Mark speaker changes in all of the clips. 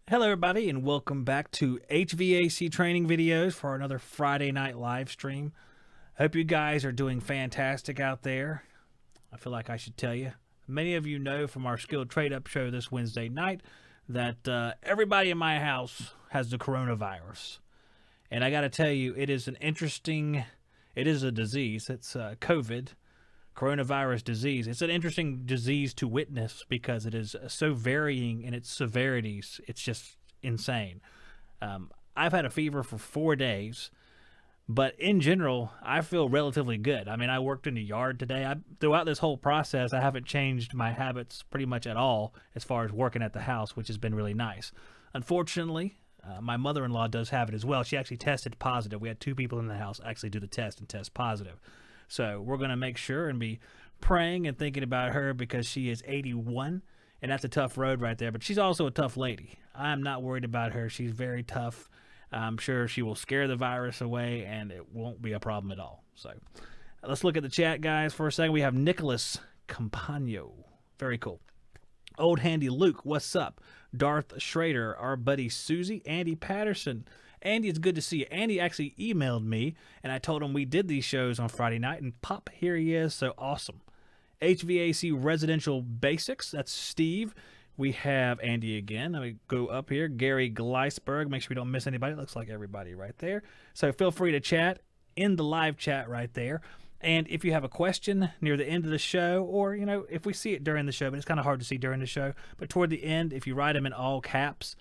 Speaker 1: Hello everybody, and welcome back to HVAC training videos for another Friday night live stream. I hope you guys are doing fantastic out there. I feel like I should tell you. Many of you know from our Skilled Trade Up show this Wednesday night that everybody in my house has the coronavirus. And I got to tell you, it is a disease. It's COVID. Coronavirus disease. It's an interesting disease to witness because it is so varying in its severities. It's just insane. I've had a fever for 4 days, but in general, I feel relatively good. I mean, I worked in the yard today. Throughout this whole process, I haven't changed my habits pretty much at all as far as working at the house, which has been really nice. Unfortunately, my mother-in-law does have it as well. She actually tested positive. We had 2 people in the house actually do the test and test positive. So we're going to make sure and be praying and thinking about her because she is 81, and that's a tough road right there. But she's also a tough lady. I'm not worried about her. She's very tough. I'm sure she will scare the virus away, and it won't be a problem at all. So let's look at the chat, guys, for a second. We have Nicholas Campagno. Very cool. Old Handy Luke, what's up? Darth Schrader, our buddy Susie, Andy Patterson. Andy, it's good to see you. Andy actually emailed me, and I told him we did these shows on Friday night, and pop, here he is, so awesome. HVAC Residential Basics, that's Steve. We have Andy again. Let me go up here. Gary Gleisberg, make sure we don't miss anybody. It looks like everybody right there. So feel free to chat in the live chat right there. And if you have a question near the end of the show, or, you know, if we see it during the show, but it's kind of hard to see during the show, but toward the end, if you write them in all caps,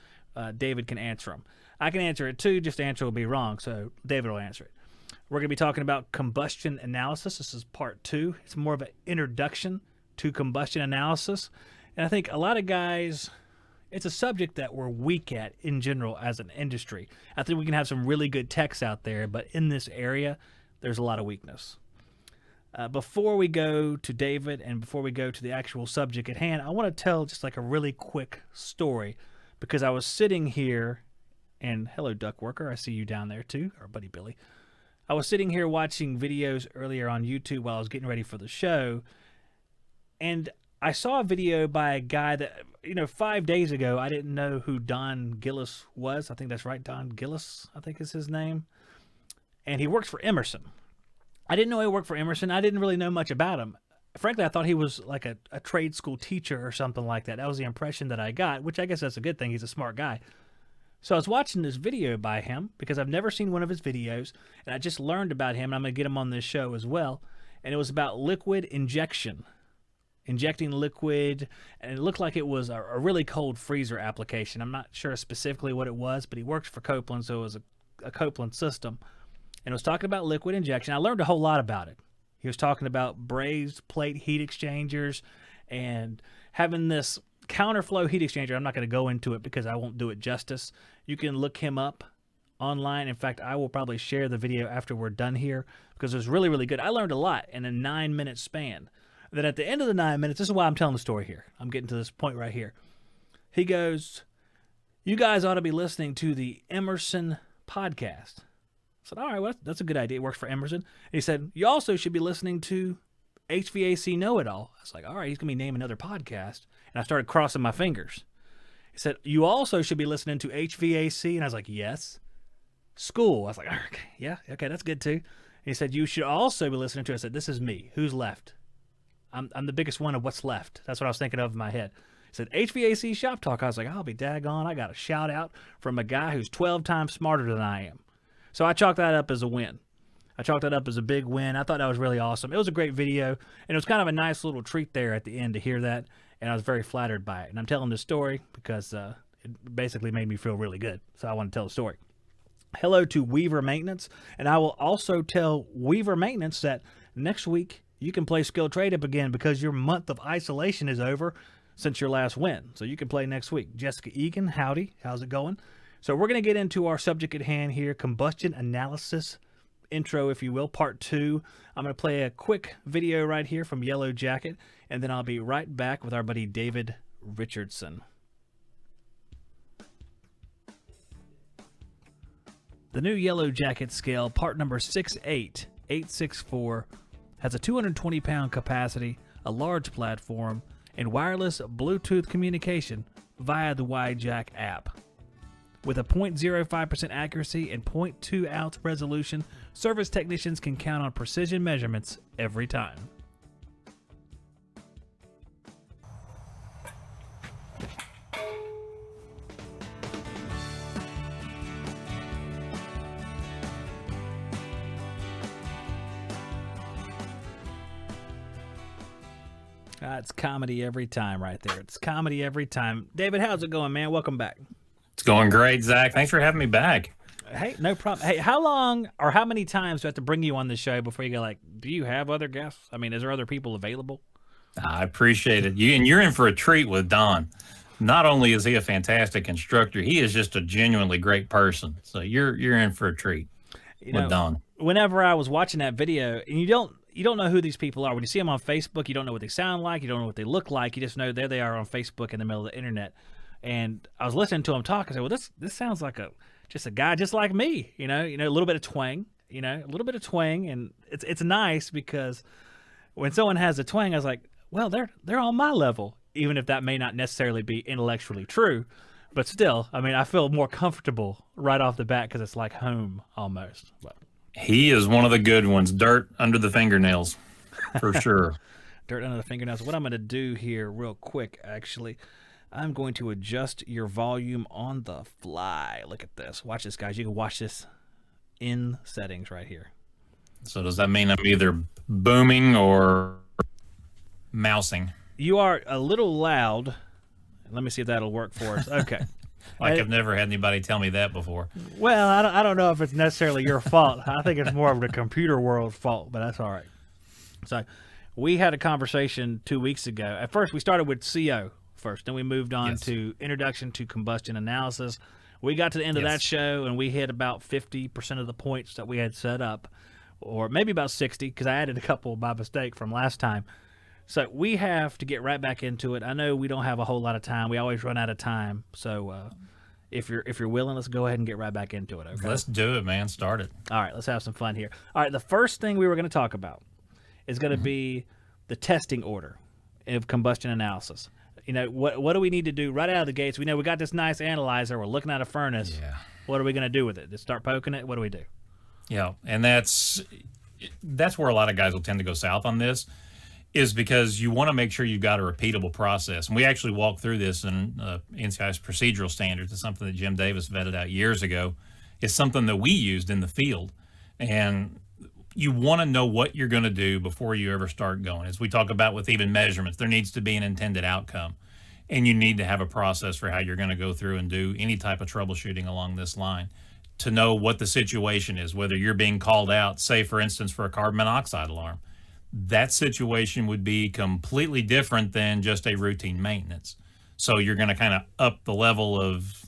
Speaker 1: David can answer them. I can answer it too, just the answer will be wrong, so David will answer it. We're going to be talking about combustion analysis. This is part 2. It's more of an introduction to combustion analysis. And I think a lot of guys, it's a subject that we're weak at in general as an industry. I think we can have some really good techs out there, but in this area, there's a lot of weakness. Before we go to David and before we go to the actual subject at hand, I want to tell just like a really quick story because I was sitting here. And hello, Duck Worker. I see you down there too, our buddy Billy. I was sitting here watching videos earlier on YouTube while I was getting ready for the show. And I saw a video by a guy that, 5 days ago, I didn't know who Don Gillis was. I think that's right. Don Gillis, I think is his name. And he works for Emerson. I didn't know he worked for Emerson. I didn't really know much about him. Frankly, I thought he was like a trade school teacher or something like that. That was the impression that I got, which I guess that's a good thing. He's a smart guy. So I was watching this video by him because I've never seen one of his videos, and I just learned about him, and I'm going to get him on this show as well. And it was about liquid injection, injecting liquid, and it looked like it was a really cold freezer application. I'm not sure specifically what it was, but he worked for Copeland, so it was a Copeland system. And it was talking about liquid injection. I learned a whole lot about it. He was talking about brazed plate heat exchangers and having this counterflow heat exchanger. I'm not going to go into it because I won't do it justice. You can look him up online. In fact, I will probably share the video after we're done here because it was really, really good. I learned a lot in a 9-minute span. Then at the end of the 9 minutes, this is why I'm telling the story here. I'm getting to this point right here. He goes, you guys ought to be listening to the Emerson podcast. I said, all right, well, that's a good idea. It works for Emerson. And he said, you also should be listening to HVAC Know-It-All. I was like, all right, he's going to be naming another podcast. And I started crossing my fingers. He said, you also should be listening to HVAC. And I was like, yes. School. I was like, okay, yeah, okay, that's good too. And he said, you should also be listening to, I said, this is me. Who's left? I'm the biggest one of what's left. That's what I was thinking of in my head. He said, HVAC Shop Talk. I was like, I'll be daggone. I got a shout out from a guy who's 12 times smarter than I am. So I chalked that up as a win. I chalked that up as a big win. I thought that was really awesome. It was a great video, and it was kind of a nice little treat there at the end to hear that, and I was very flattered by it. And I'm telling this story because it basically made me feel really good, so I want to tell the story. Hello to Weaver Maintenance, and I will also tell Weaver Maintenance that next week you can play Skill Trade Up again because your month of isolation is over since your last win. So you can play next week. Jessica Egan, howdy. How's it going? So we're going to get into our subject at hand here, combustion analysis intro, if you will, part 2. I'm going to play a quick video right here from Yellow Jacket, and then I'll be right back with our buddy David Richardson. The new Yellow Jacket scale, part number 68864, has a 220-pound capacity, a large platform, and wireless Bluetooth communication via the WideJack app. With a 0.05% accuracy and 0.2 ounce resolution, service technicians can count on precision measurements every time. It's comedy every time right there. It's comedy every time. David, how's it going, man? Welcome back.
Speaker 2: It's going great, Zach. Thanks for having me back.
Speaker 1: Hey, no problem. Hey, how long or how many times do I have to bring you on the show before you go like, do you have other guests? I mean, is there other people available?
Speaker 2: I appreciate it. You're in for a treat with Don. Not only is he a fantastic instructor, he is just a genuinely great person. So you're in for a treat with Don.
Speaker 1: Whenever I was watching that video, and you don't know who these people are. When you see them on Facebook, you don't know what they sound like. You don't know what they look like. You just know there they are on Facebook in the middle of the internet. And I was listening to him talk. I said, well, this sounds like just a guy just like me, you know, a little bit of twang, and it's nice because when someone has a twang, I was like, well, they're on my level, even if that may not necessarily be intellectually true, but still, I mean, I feel more comfortable right off the bat because it's like home almost. But
Speaker 2: he is one of the good ones. Dirt under the fingernails, for sure.
Speaker 1: Dirt under the fingernails. What I'm going to do here real quick, actually, I'm going to adjust your volume on the fly. Look at this. Watch this, guys. You can watch this in settings right here.
Speaker 2: So does that mean I'm either booming or mousing?
Speaker 1: You are a little loud. Let me see if that'll work for us. Okay.
Speaker 2: I've never had anybody tell me that before.
Speaker 1: Well, I don't know if it's necessarily your fault. I think it's more of the computer world's fault, but that's all right. So we had a conversation 2 weeks ago. At first, we started with CO first. Then we moved on to Introduction to Combustion Analysis. We got to the end of that show, and we hit about 50% of the points that we had set up, or maybe about 60, because I added a couple by mistake from last time. So we have to get right back into it. I know we don't have a whole lot of time. We always run out of time. So if you're willing, let's go ahead and get right back into it. Okay?
Speaker 2: Let's do it, man. Start it.
Speaker 1: All right, let's have some fun here. All right, the first thing we were going to talk about is going to be the testing order of combustion analysis. You know, what do we need to do right out of the gates? We know we got this nice analyzer. We're looking at a furnace.
Speaker 2: Yeah.
Speaker 1: What are we going to do with it? Just start poking it? What do we do?
Speaker 2: Yeah, and that's where a lot of guys will tend to go south on this, is because you want to make sure you've got a repeatable process. And we actually walked through this in NCI's procedural standards. It's something that Jim Davis vetted out years ago. It's something that we used in the field. And you want to know what you're going to do before you ever start going. As we talk about with even measurements, there needs to be an intended outcome. And you need to have a process for how you're going to go through and do any type of troubleshooting along this line to know what the situation is, whether you're being called out, say, for instance, for a carbon monoxide alarm. That situation would be completely different than just a routine maintenance. So you're going to kind of up the level of,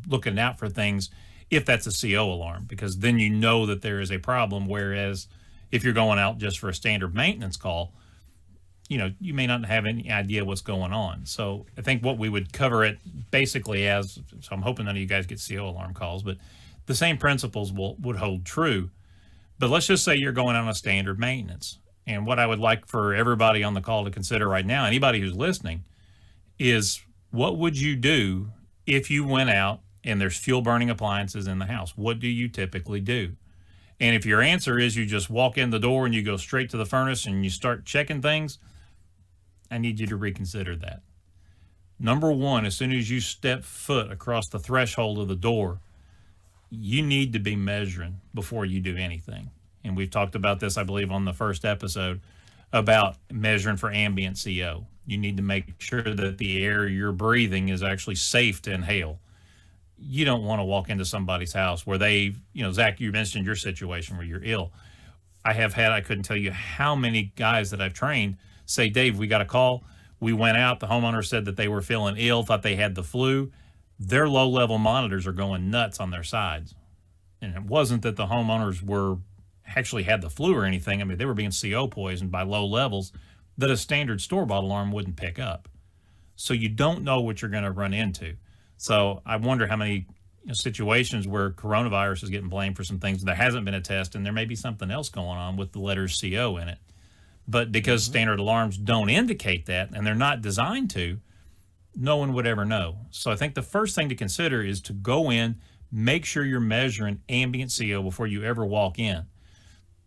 Speaker 2: looking out for things if that's a CO alarm, because then you know that there is a problem. Whereas if you're going out just for a standard maintenance call, you may not have any idea what's going on. So I think what we would cover it basically as, so I'm hoping none of you guys get CO alarm calls, but the same principles would hold true. But let's just say you're going on a standard maintenance. And what I would like for everybody on the call to consider right now, anybody who's listening, is what would you do if you went out and there's fuel burning appliances in the house? What do you typically do? And if your answer is you just walk in the door and you go straight to the furnace and you start checking things, I need you to reconsider that. Number one, as soon as you step foot across the threshold of the door, you need to be measuring before you do anything. And we've talked about this, I believe, on the first episode about measuring for ambient CO. You need to make sure that the air you're breathing is actually safe to inhale. You don't want to walk into somebody's house where they, Zach, you mentioned your situation where you're ill. I couldn't tell you how many guys that I've trained say, Dave, we got a call. We went out. The homeowner said that they were feeling ill, thought they had the flu. Their low-level monitors are going nuts on their sides. And it wasn't that the homeowners actually had the flu or anything. I mean, they were being CO poisoned by low levels that a standard store-bought alarm wouldn't pick up. So you don't know what you're going to run into. So I wonder how many situations where coronavirus is getting blamed for some things. There hasn't been a test, and there may be something else going on with the letters CO in it. But because standard alarms don't indicate that, and they're not designed to, no one would ever know. So I think the first thing to consider is to go in, make sure you're measuring ambient CO before you ever walk in.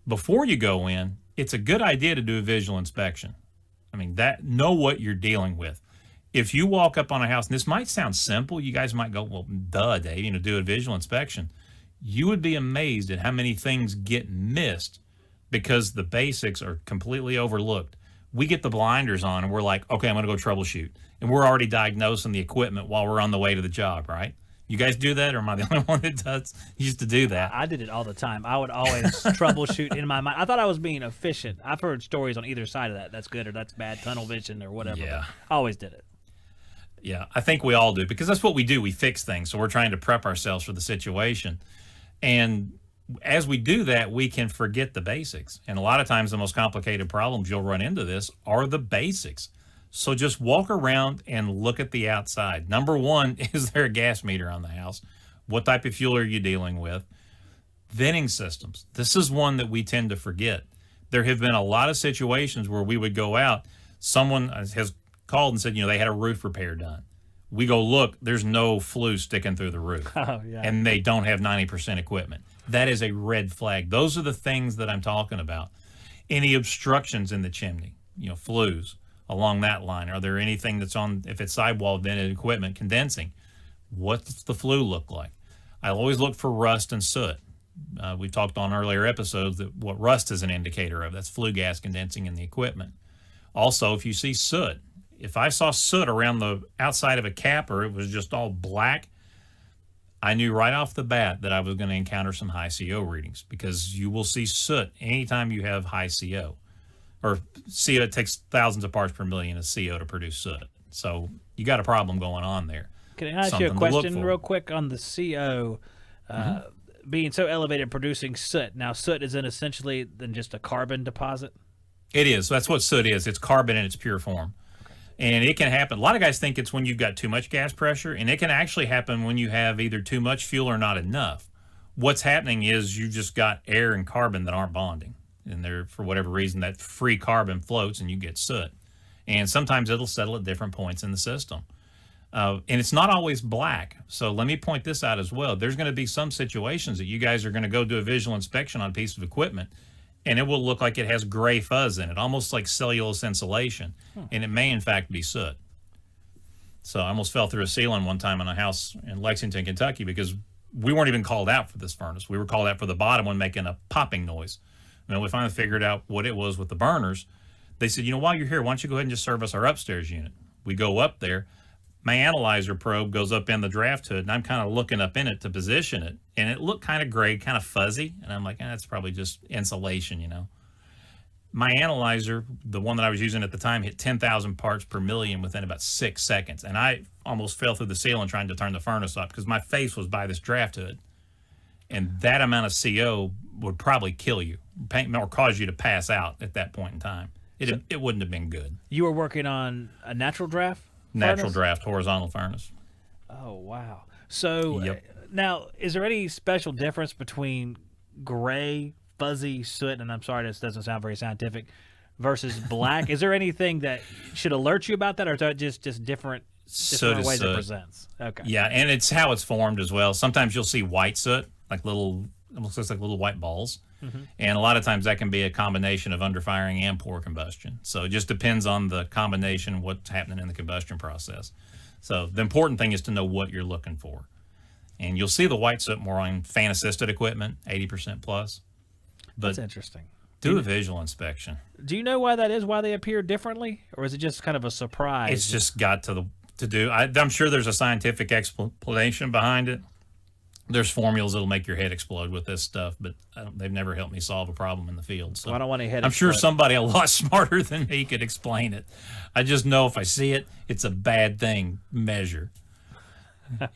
Speaker 2: Before you go in, it's a good idea to do a visual inspection. I mean, know what you're dealing with. If you walk up on a house, and this might sound simple, you guys might go, well, duh, Dave, do a visual inspection. You would be amazed at how many things get missed because the basics are completely overlooked. We get the blinders on and we're like, okay, I'm going to go troubleshoot. And we're already diagnosing the equipment while we're on the way to the job, right? You guys do that, or am I the only one that used to do that?
Speaker 1: I did it all the time. I would always troubleshoot in my mind. I thought I was being efficient. I've heard stories on either side of that. That's good or that's bad, tunnel vision or whatever.
Speaker 2: Yeah.
Speaker 1: I always did it.
Speaker 2: Yeah, I think we all do, because that's what we do. We fix things. So we're trying to prep ourselves for the situation. And as we do that, we can forget the basics. And a lot of times the most complicated problems you'll run into this are the basics. So just walk around and look at the outside. Number one, is there a gas meter on the house? What type of fuel are you dealing with? Venting systems. This is one that we tend to forget. There have been a lot of situations where we would go out. Someone has called and said, they had a roof repair done. We go, look, there's no flue sticking through the roof.
Speaker 1: Oh, yeah.
Speaker 2: And they don't have 90% equipment. That is a red flag. Those are the things that I'm talking about. Any obstructions in the chimney, flues along that line. Are there anything that's on, if it's sidewall vented equipment, condensing? What's the flue look like? I always look for rust and soot. We talked on earlier episodes that what rust is an indicator of. That's flue gas condensing in the equipment. Also, if you see soot, if I saw soot around the outside of a cap or it was just all black, I knew right off the bat that I was going to encounter some high CO readings, because you will see soot anytime you have high CO. Or CO, it takes thousands of parts per million of CO to produce soot. So you got a problem going on there.
Speaker 1: Can I ask you a question real quick on the CO being so elevated, producing soot? Now, soot isn't essentially than just a carbon deposit?
Speaker 2: It is. That's what soot is. It's carbon in its pure form. And it can happen. A lot of guys think it's when you've got too much gas pressure, and it can actually happen when you have either too much fuel or not enough. What's happening is you just got air and carbon that aren't bonding. And there, for whatever reason, that free carbon floats and you get soot. And sometimes it'll settle at different points in the system. And it's not always black. So let me point this out as well. There's going to be some situations that you guys are going to go do a visual inspection on a piece of equipment, and it will look like it has gray fuzz in it, almost like cellulose insulation. And it may, in fact, be soot. So I almost fell through a ceiling one time in a house in Lexington, Kentucky, because we weren't even called out for this furnace. We were called out for the bottom one making a popping noise. And we finally figured out what it was with the burners. They said, while you're here, why don't you go ahead and just service our upstairs unit? We go up there. My analyzer probe goes up in the draft hood, and I'm kind of looking up in it to position it. And it looked kind of gray, kind of fuzzy. And I'm like, that's probably just insulation, My analyzer, the one that I was using at the time, hit 10,000 parts per million within about 6 seconds. And I almost fell through the ceiling trying to turn the furnace up because my face was by this draft hood. And that amount of CO would probably kill you or cause you to pass out at that point in time. It wouldn't have been good.
Speaker 1: You were working on a natural draft
Speaker 2: Natural draft horizontal furnace.
Speaker 1: Oh, wow. So now, is there any special difference between gray, fuzzy soot, and I'm sorry, this doesn't sound very scientific, versus black? Is there anything that should alert you about that, or is that just different ways it presents? Okay.
Speaker 2: Yeah, and it's how it's formed as well. Sometimes you'll see white soot, like almost looks like little white balls. And a lot of times that can be a combination of underfiring and poor combustion. So it just depends on the combination, what's happening in the combustion process. So the important thing is to know what you're looking for. And you'll see the white soot more on fan-assisted equipment, 80% plus. But
Speaker 1: that's interesting.
Speaker 2: Do a visual inspection.
Speaker 1: Do you know why that is, why they appear differently? Or is it just kind of a surprise?
Speaker 2: It's just got to do. I'm sure there's a scientific explanation behind it. There's formulas that'll make your head explode with this stuff, but they've never helped me solve a problem in the field. So
Speaker 1: Well, I don't want any head
Speaker 2: I'm sure
Speaker 1: explode.
Speaker 2: somebody a lot smarter than me could explain it. I just know if I see it, it's a bad thing measure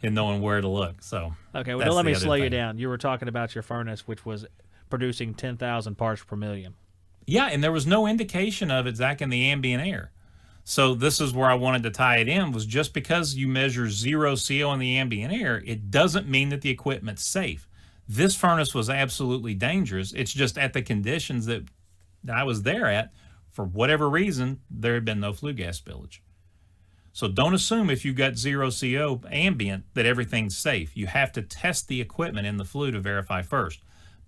Speaker 2: and knowing where to look. So
Speaker 1: Okay, well,
Speaker 2: that's
Speaker 1: don't let
Speaker 2: the
Speaker 1: me
Speaker 2: other
Speaker 1: slow you
Speaker 2: thing.
Speaker 1: down. You were talking about your furnace, which was producing 10,000 parts per million.
Speaker 2: Yeah, and there was no indication of it, Zach, in the ambient air. So this is where I wanted to tie it in, was just because you measure 0 CO in the ambient air, it doesn't mean that the equipment's safe. This furnace was absolutely dangerous. It's just at the conditions that I was there at, for whatever reason, there had been no flue gas spillage. So don't assume if you've got 0 CO ambient that everything's safe. You have to test the equipment in the flue to verify first.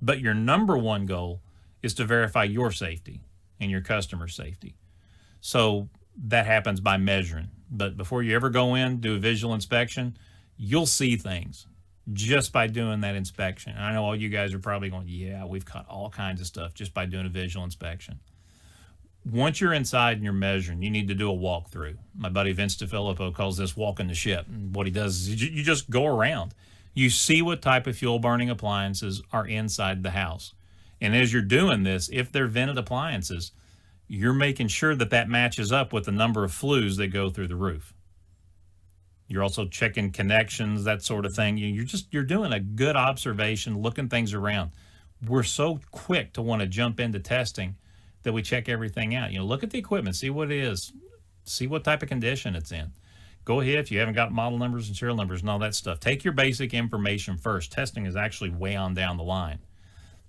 Speaker 2: But your number one goal is to verify your safety and your customer's safety. So that happens by measuring. But before you ever go in, do a visual inspection, you'll see things just by doing that inspection. And I know all you guys are probably going, yeah, we've caught all kinds of stuff just by doing a visual inspection. Once you're inside and you're measuring, you need to do a walkthrough. My buddy Vince DeFilippo calls this walking the ship. And what he does is you just go around. You see what type of fuel burning appliances are inside the house. And as you're doing this, if they're vented appliances, you're making sure that that matches up with the number of flues that go through the roof. You're also checking connections, that sort of thing. You're doing a good observation, looking things around. We're so quick to want to jump into testing that we check everything out. Look at the equipment, see what it is, see what type of condition it's in. Go ahead, if you haven't got model numbers and serial numbers and all that stuff, take your basic information first. Testing is actually way on down the line.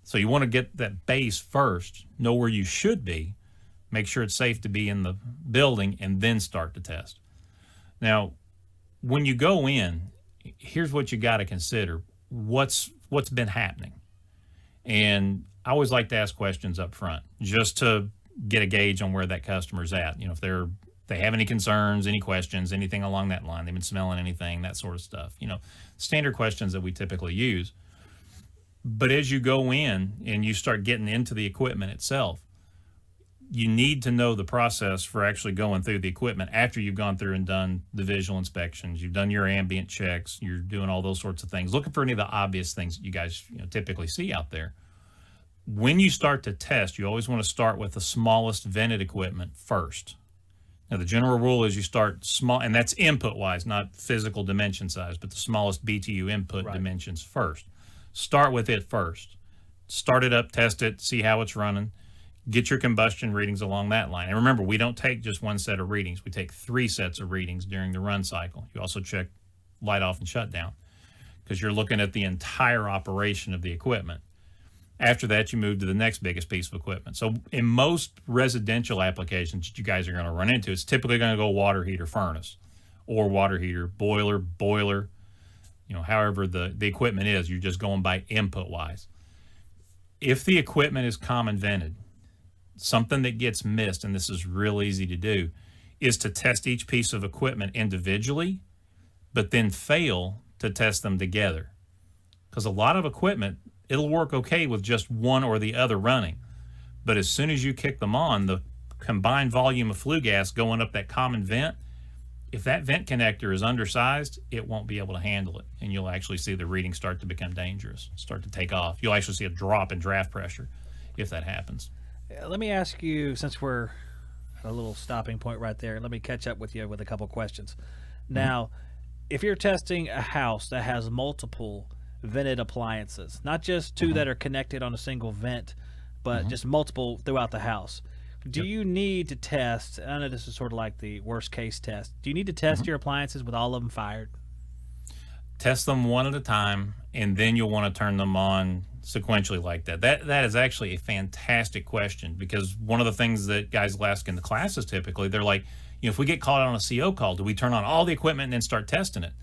Speaker 2: So you want to get that base first, know where you should be, make sure it's safe to be in the building, and then start to test. Now, when you go in, here's what you got to consider. What's been happening? And I always like to ask questions up front just to get a gauge on where that customer's at. If they have any concerns, any questions, anything along that line, they've been smelling anything, that sort of stuff. Standard questions that we typically use. But as you go in and you start getting into the equipment itself, you need to know the process for actually going through the equipment after you've gone through and done the visual inspections. You've done your ambient checks. You're doing all those sorts of things, looking for any of the obvious things that you guys typically see out there. When you start to test, you always want to start with the smallest vented equipment first. Now, the general rule is you start small, and that's input-wise, not physical dimension size, but the smallest BTU input dimensions first. Start with it first. Start it up, test it, see how it's running. Get your combustion readings along that line. And remember, we don't take just one set of readings. We take 3 sets of readings during the run cycle. You also check light off and shut down because you're looking at the entire operation of the equipment. After that, you move to the next biggest piece of equipment. So in most residential applications that you guys are going to run into, it's typically going to go water heater, furnace, or water heater, boiler, however the equipment is. You're just going by input-wise. If the equipment is common vented, something that gets missed, and this is real easy to do, is to test each piece of equipment individually, but then fail to test them together. Because a lot of equipment, it'll work okay with just one or the other running. But as soon as you kick them on, the combined volume of flue gas going up that common vent, if that vent connector is undersized, it won't be able to handle it. And you'll actually see the readings start to become dangerous, start to take off. You'll actually see a drop in draft pressure if that happens.
Speaker 1: Let me ask you, since we're at a little stopping point right there, let me catch up with you with a couple questions. Now, if you're testing a house that has multiple vented appliances, not just 2 that are connected on a single vent, but just multiple throughout the house, do you need to test, I know this is sort of like the worst case test, do you need to test your appliances with all of them fired?
Speaker 2: Test them one at a time, and then you'll want to turn them on sequentially like that. That is actually a fantastic question, because one of the things that guys will ask in the classes typically, they're like, if we get called out on a CO call, do we turn on all the equipment and then start testing it?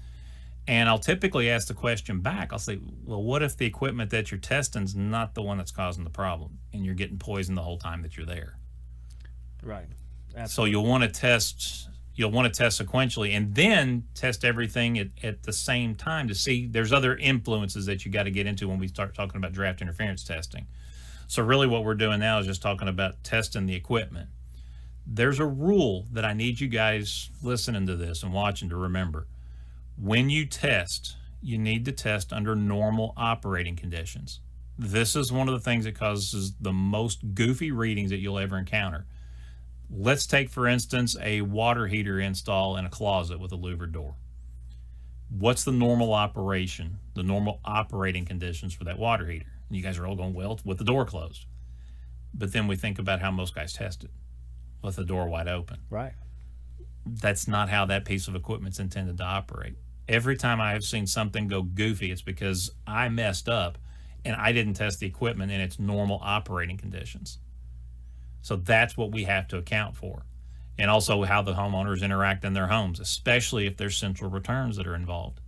Speaker 2: And I'll typically ask the question back. I'll say, well, what if the equipment that you're testing is not the one that's causing the problem and you're getting poisoned the whole time that you're there?
Speaker 1: Right.
Speaker 2: So you'll want to test sequentially and then test everything at the same time to see there's other influences that you got to get into when we start talking about draft interference testing. So really what we're doing now is just talking about testing the equipment. There's a rule that I need you guys listening to this and watching to remember. When you test, you need to test under normal operating conditions. This is one of the things that causes the most goofy readings that you'll ever encounter. Let's take, for instance, a water heater install in a closet with a louvered door. What's the normal operation, the normal operating conditions for that water heater? And you guys are all going, well, with the door closed. But then we think about how most guys test it, with the door wide open.
Speaker 1: Right.
Speaker 2: That's not how that piece of equipment's intended to operate. Every time I have seen something go goofy, it's because I messed up and I didn't test the equipment in its normal operating conditions. So that's what we have to account for. And also how the homeowners interact in their homes, especially if there's central returns that are involved.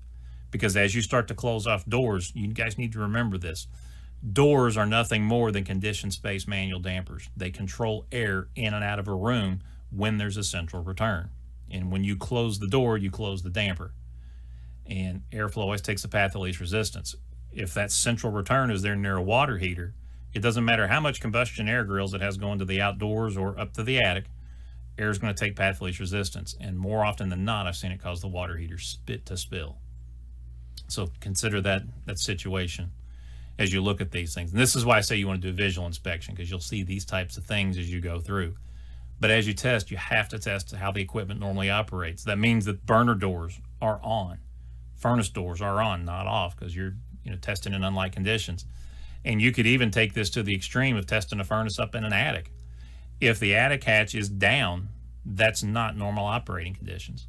Speaker 2: Because as you start to close off doors, you guys need to remember this. Doors are nothing more than conditioned space manual dampers. They control air in and out of a room when there's a central return. And when you close the door, you close the damper. And airflow always takes the path of least resistance. If that central return is there near a water heater, it doesn't matter how much combustion air grills it has going to the outdoors or up to the attic, air is going to take path of least resistance. And more often than not, I've seen it cause the water heater spit to spill. So consider that situation as you look at these things. And this is why I say you want to do a visual inspection, because you'll see these types of things as you go through. But as you test, you have to test how the equipment normally operates. That means that burner doors are on. Furnace doors are on, not off, because you're testing in unlike conditions. And you could even take this to the extreme of testing a furnace up in an attic. If the attic hatch is down, that's not normal operating conditions.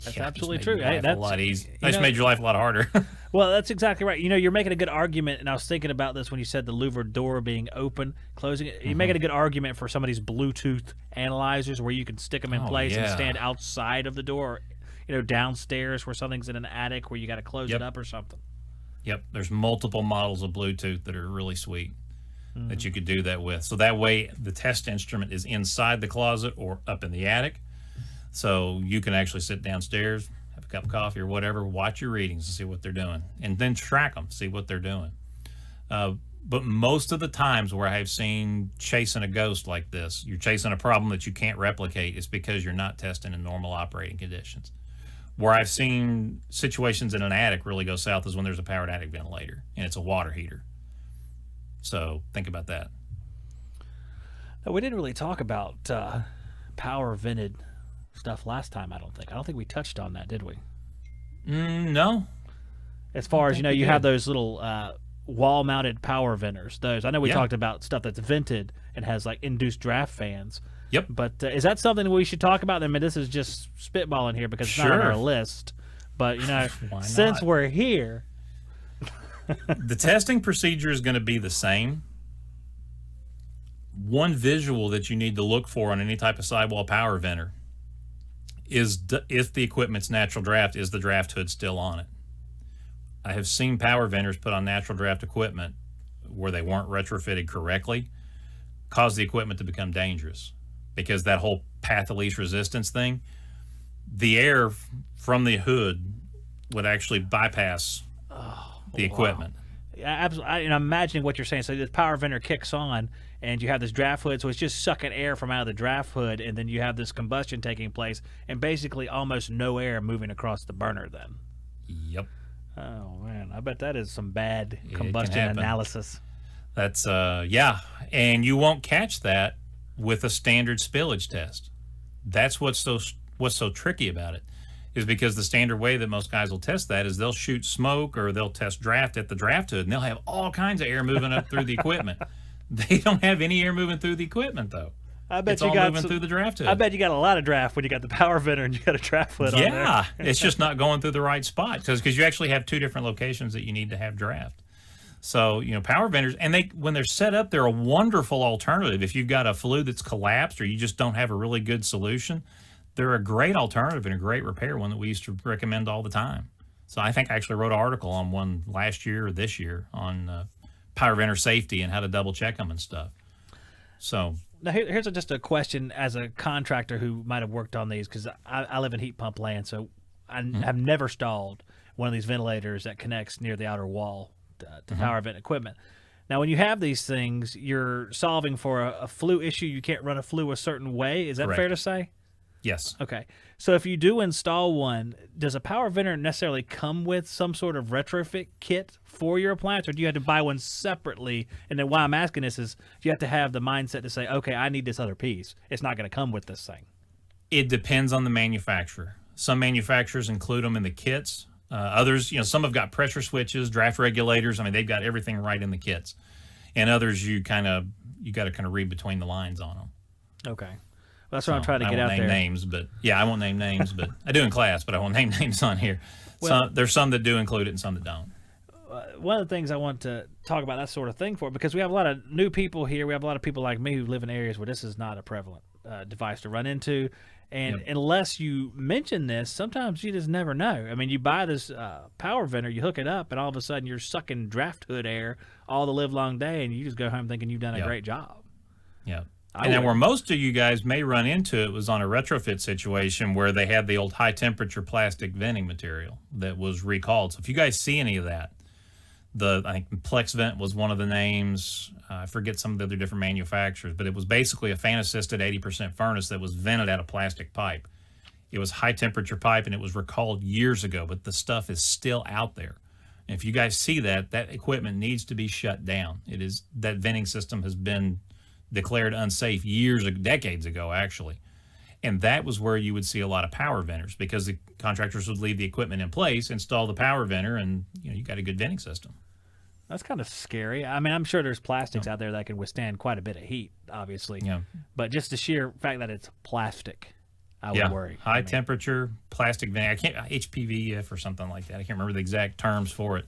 Speaker 1: That's absolutely true. Hey,
Speaker 2: that's a lot easier. That just made your life a lot harder.
Speaker 1: Well, that's exactly right. You're making a good argument, and I was thinking about this when you said the louvered door being open, closing it. You're making a good argument for some of these Bluetooth analyzers where you can stick them in place and stand outside of the door, downstairs where something's in an attic where you got to close it up or something.
Speaker 2: Yep, there's multiple models of Bluetooth that are really sweet that you could do that with. So that way the test instrument is inside the closet or up in the attic. So you can actually sit downstairs, have a cup of coffee or whatever, watch your readings and see what they're doing, and then track them, see what they're doing. But most of the times where I've seen chasing a ghost like this, you're chasing a problem that you can't replicate, is because you're not testing in normal operating conditions. Where I've seen situations in an attic really go south is when there's a powered attic ventilator and it's a water heater. So think about that.
Speaker 1: We didn't really talk about power vented stuff last time, I don't think we touched on that, did we?
Speaker 2: No.
Speaker 1: As far as you have those little wall mounted power venters. Those, I know we talked about stuff that's vented and has like induced draft fans.
Speaker 2: Yep.
Speaker 1: But is that something we should talk about? I mean, this is just spitballing here because it's not on our list. But since we're here,
Speaker 2: the testing procedure is going to be the same. One visual that you need to look for on any type of sidewall power venter is if the equipment's natural draft, is the draft hood still on it? I have seen power venters put on natural draft equipment where they weren't retrofitted correctly, cause the equipment to become dangerous, because that whole path of least resistance thing, the air from the hood would actually bypass the equipment.
Speaker 1: Absolutely. I'm imagining what you're saying. So this power venter kicks on, and you have this draft hood, so it's just sucking air from out of the draft hood, and then you have this combustion taking place, and basically almost no air moving across the burner then.
Speaker 2: Yep.
Speaker 1: Oh, man. I bet that is some bad combustion analysis.
Speaker 2: That's, and you won't catch that with a standard spillage test. That's what's so tricky about it, is because the standard way that most guys will test that is they'll shoot smoke or they'll test draft at the draft hood, and they'll have all kinds of air moving up through the equipment. They don't have any air moving through the equipment, though.
Speaker 1: I bet
Speaker 2: it's all moving through the draft hood.
Speaker 1: I bet you got a lot of draft when you got the power venter and you got a draft hood on there.
Speaker 2: Yeah, it's just not going through the right spot because you actually have two different locations that you need to have draft. So, power venters, and when they're set up, they're a wonderful alternative. If you've got a flue that's collapsed or you just don't have a really good solution, they're a great alternative and a great repair, one that we used to recommend all the time. So I think I actually wrote an article on one last year or this year on power venter safety and how to double check them and stuff. So
Speaker 1: now here's just a question as a contractor who might have worked on these, because I live in heat pump land, so I have never installed one of these ventilators that connects near the outer wall to power vent equipment. Now, when you have these things, you're solving for a flue issue. You can't run a flue a certain way. Is that
Speaker 2: Correct.
Speaker 1: fair to say?
Speaker 2: Yes.
Speaker 1: Okay. So if you do install one, does a power venter necessarily come with some sort of retrofit kit for your appliance, or do you have to buy one separately? And then why I'm asking this is you have to have the mindset to say, okay, I need this other piece. It's not going to come with this thing.
Speaker 2: It depends on the manufacturer. Some manufacturers include them in the kits. Others, some have got pressure switches, draft regulators. I mean, they've got everything right in the kits. And others, you got to kind of read between the lines on them.
Speaker 1: Okay. Well, that's what I'm trying to get out there.
Speaker 2: I won't name names, but I won't name names, but I do in class, but I won't name names on here.
Speaker 1: Well,
Speaker 2: there's some that do include it and some that don't.
Speaker 1: One of the things I want to talk about that sort of thing for, because we have a lot of new people here. We have a lot of people like me who live in areas where this is not a prevalent device to run into. And unless you mention this, sometimes you just never know. I mean, you buy this power venter, you hook it up, and all of a sudden you're sucking draft hood air all the live long day, and you just go home thinking you've done a great job.
Speaker 2: Yeah. And then where most of you guys may run into it was on a retrofit situation where they had the old high-temperature plastic venting material that was recalled. So if you guys see any of that, I think Plex Vent was one of the names. I forget some of the other different manufacturers, but it was basically a fan-assisted 80% furnace that was vented out of plastic pipe. It was high-temperature pipe, and it was recalled years ago, but the stuff is still out there. And if you guys see that equipment needs to be shut down. That venting system has been declared unsafe decades ago, actually. And that was where you would see a lot of power venters, because the contractors would leave the equipment in place, install the power venter, and you got a good venting system.
Speaker 1: That's kind of scary. I mean, I'm sure there's plastics out there that can withstand quite a bit of heat, obviously. Yeah. But just the sheer fact that it's plastic, I would worry.
Speaker 2: High temperature plastic venting. I can't HPVF or something like that. I can't remember the exact terms for it.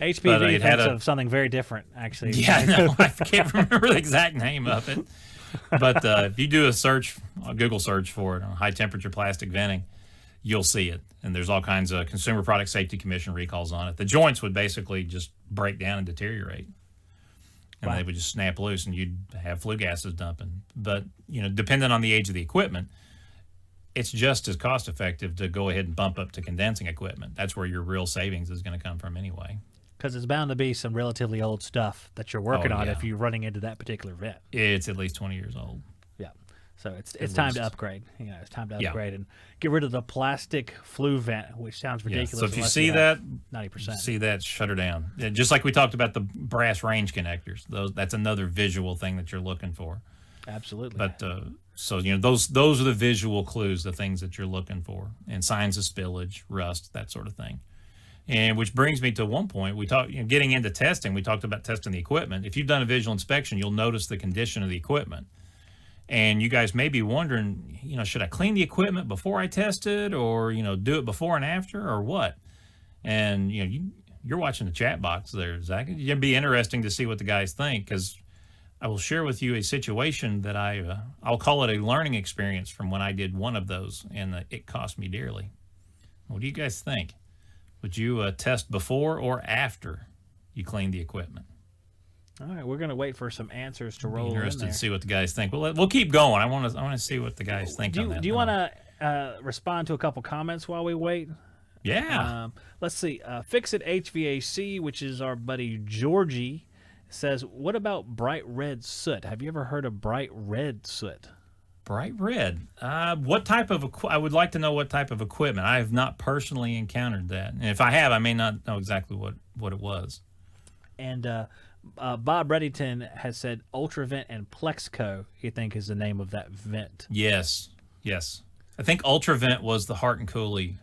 Speaker 1: HPV thinks of something very different, actually.
Speaker 2: Yeah, no, I can't remember the exact name of it. But if you do a Google search for it on high temperature plastic venting, you'll see it. And there's all kinds of Consumer Product Safety Commission recalls on it. The joints would basically just break down and deteriorate. And they would just snap loose, and you'd have flue gases dumping. But, depending on the age of the equipment, it's just as cost effective to go ahead and bump up to condensing equipment. That's where your real savings is going to come from anyway.
Speaker 1: Because it's bound to be some relatively old stuff that you're working on if you're running into that particular vent.
Speaker 2: It's at least 20 years old.
Speaker 1: Yeah. So it's time to upgrade. It's time to upgrade and get rid of the plastic flue vent, which sounds ridiculous.
Speaker 2: So if you see that,
Speaker 1: 90%.
Speaker 2: Shut her down. Just like we talked about the brass range connectors. That's another visual thing that you're looking for.
Speaker 1: Absolutely.
Speaker 2: But those are the visual clues, the things that you're looking for, and signs of spillage, rust, that sort of thing. And which brings me to one point. We talked, getting into testing, we talked about testing the equipment. If you've done a visual inspection, you'll notice the condition of the equipment. And you guys may be wondering, should I clean the equipment before I test it, or, do it before and after, or what? And, you're watching the chat box there, Zach. It'd be interesting to see what the guys think, because I will share with you a situation that I'll call it a learning experience from when I did one of those, and it cost me dearly. What do you guys think? Would you test before or after you clean the equipment?
Speaker 1: All right, we're going to wait for some answers to roll in there.
Speaker 2: Interested to see what the guys think. Well, we'll keep going. I want to see what the guys think on that.
Speaker 1: Do you want to respond to a couple comments while we wait?
Speaker 2: Yeah.
Speaker 1: Let's see. Fix It HVAC, which is our buddy Georgie, says, what about bright red soot? Have you ever heard of bright red soot?
Speaker 2: Bright red. What type of I would like to know what type of equipment. I have not personally encountered that. And if I have, I may not know exactly what it was.
Speaker 1: And Bob Reddington has said Ultravent and Plexco, you think, is the name of that vent.
Speaker 2: Yes. I think Ultravent was the Hart and Cooley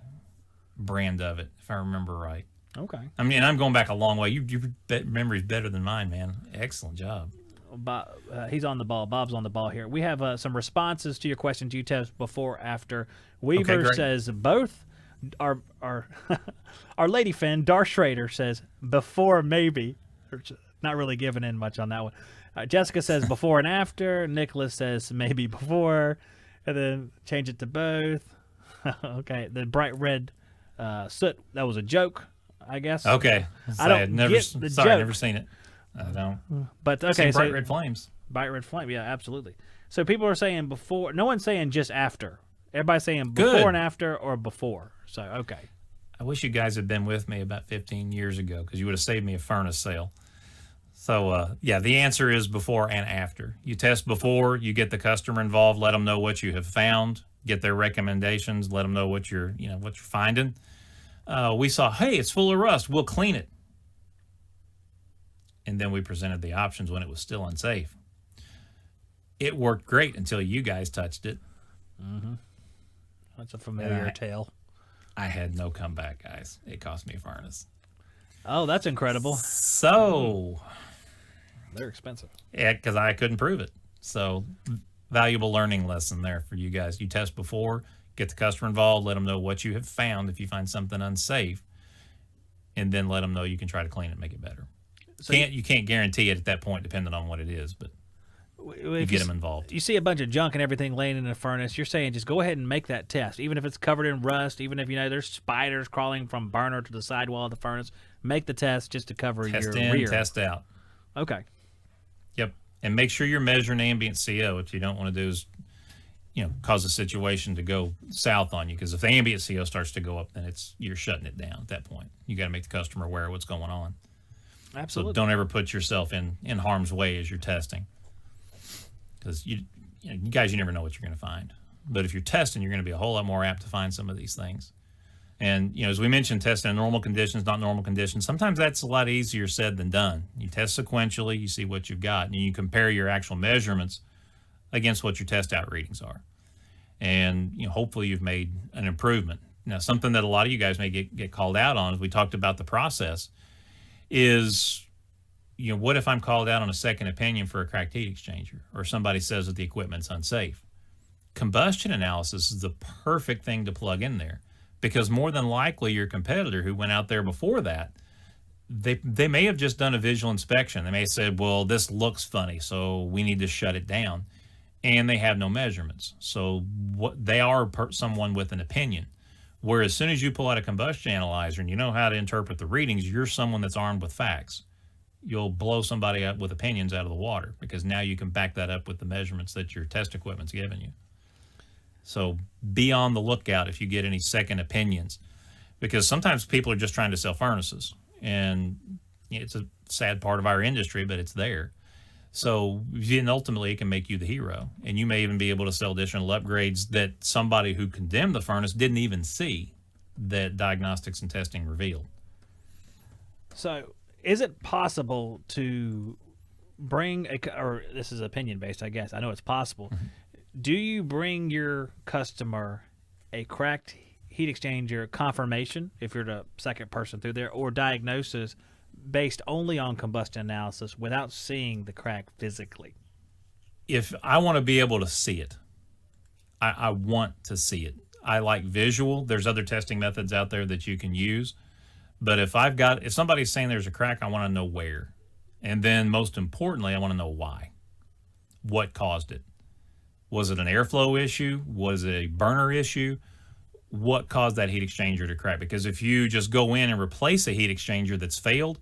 Speaker 2: brand of it, if I remember right.
Speaker 1: Okay.
Speaker 2: I mean, I'm going back a long way. Your memory's better than mine, man. Excellent job.
Speaker 1: Bob, he's on the ball. Bob's on the ball here. We have some responses to your question. Do you test before, after? Weaver says both. Our our lady fan, Darth Schrader, says before, maybe. Not really giving in much on that one. Jessica says before and after. Nicholas says maybe before, and then change it to both. Okay, the bright red soot. That was a joke, I guess.
Speaker 2: Okay,
Speaker 1: I don't get the joke.
Speaker 2: I've never seen it. I don't.
Speaker 1: But okay,
Speaker 2: bright red flames.
Speaker 1: Bright red flame, yeah, absolutely. So people are saying before. No one's saying just after. Everybody's saying before and after, or before. So okay.
Speaker 2: I wish you guys had been with me about 15 years ago, because you would have saved me a furnace sale. So the answer is before and after. You test before, you get the customer involved, let them know what you have found, get their recommendations, let them know what you're finding. We saw, hey, it's full of rust. We'll clean it. And then we presented the options when it was still unsafe. It worked great until you guys touched it.
Speaker 1: Mm-hmm. That's a familiar tale.
Speaker 2: I had no comeback, guys. It cost me a furnace.
Speaker 1: Oh, that's incredible.
Speaker 2: So
Speaker 1: they're expensive.
Speaker 2: Yeah, because I couldn't prove it. So valuable learning lesson there for you guys. You test before, get the customer involved, let them know what you have found if you find something unsafe, and then let them know you can try to clean it and make it better. So you can't guarantee it at that point, depending on what it is, but you get them involved.
Speaker 1: You see a bunch of junk and everything laying in a furnace, you're saying just go ahead and make that test. Even if it's covered in rust, even if there's spiders crawling from burner to the sidewall of the furnace, make the test just to cover your rear.
Speaker 2: Test out.
Speaker 1: Okay.
Speaker 2: Yep. And make sure you're measuring ambient CO. What you don't want to do is, cause a situation to go south on you. Because if the ambient CO starts to go up, then you're shutting it down at that point. You got to make the customer aware of what's going on.
Speaker 1: Absolutely.
Speaker 2: So don't ever put yourself in harm's way as you're testing. Because you guys, you never know what you're going to find. But if you're testing, you're going to be a whole lot more apt to find some of these things. And, as we mentioned, testing in normal conditions, not normal conditions, sometimes that's a lot easier said than done. You test sequentially, you see what you've got, and you compare your actual measurements against what your test out readings are. And, hopefully you've made an improvement. Now, something that a lot of you guys may get called out on, as we talked about the process, is, what if I'm called out on a second opinion for a cracked heat exchanger, or somebody says that the equipment's unsafe? Combustion analysis is the perfect thing to plug in there. Because more than likely your competitor who went out there before that, they may have just done a visual inspection. They may have said, well, this looks funny, so we need to shut it down. And they have no measurements. So they are someone with an opinion. Where as soon as you pull out a combustion analyzer and you know how to interpret the readings, you're someone that's armed with facts. You'll blow somebody up with opinions out of the water because now you can back that up with the measurements that your test equipment's giving you. So be on the lookout if you get any second opinions, because sometimes people are just trying to sell furnaces, and it's a sad part of our industry, but it's there. So then ultimately it can make you the hero, and you may even be able to sell additional upgrades that somebody who condemned the furnace didn't even see that diagnostics and testing revealed.
Speaker 1: So is it possible to bring or this is opinion based, I guess. I know it's possible. Mm-hmm. Do you bring your customer a cracked heat exchanger confirmation if you're the second person through there, or diagnosis based only on combustion analysis without seeing the crack physically?
Speaker 2: If I want to be able to see it, I want to see it. I like visual. There's other testing methods out there that you can use. But if somebody's saying there's a crack, I want to know where. And then most importantly, I want to know why. What caused it? Was it an airflow issue? Was it a burner issue? What caused that heat exchanger to crack? Because if you just go in and replace a heat exchanger that's failed,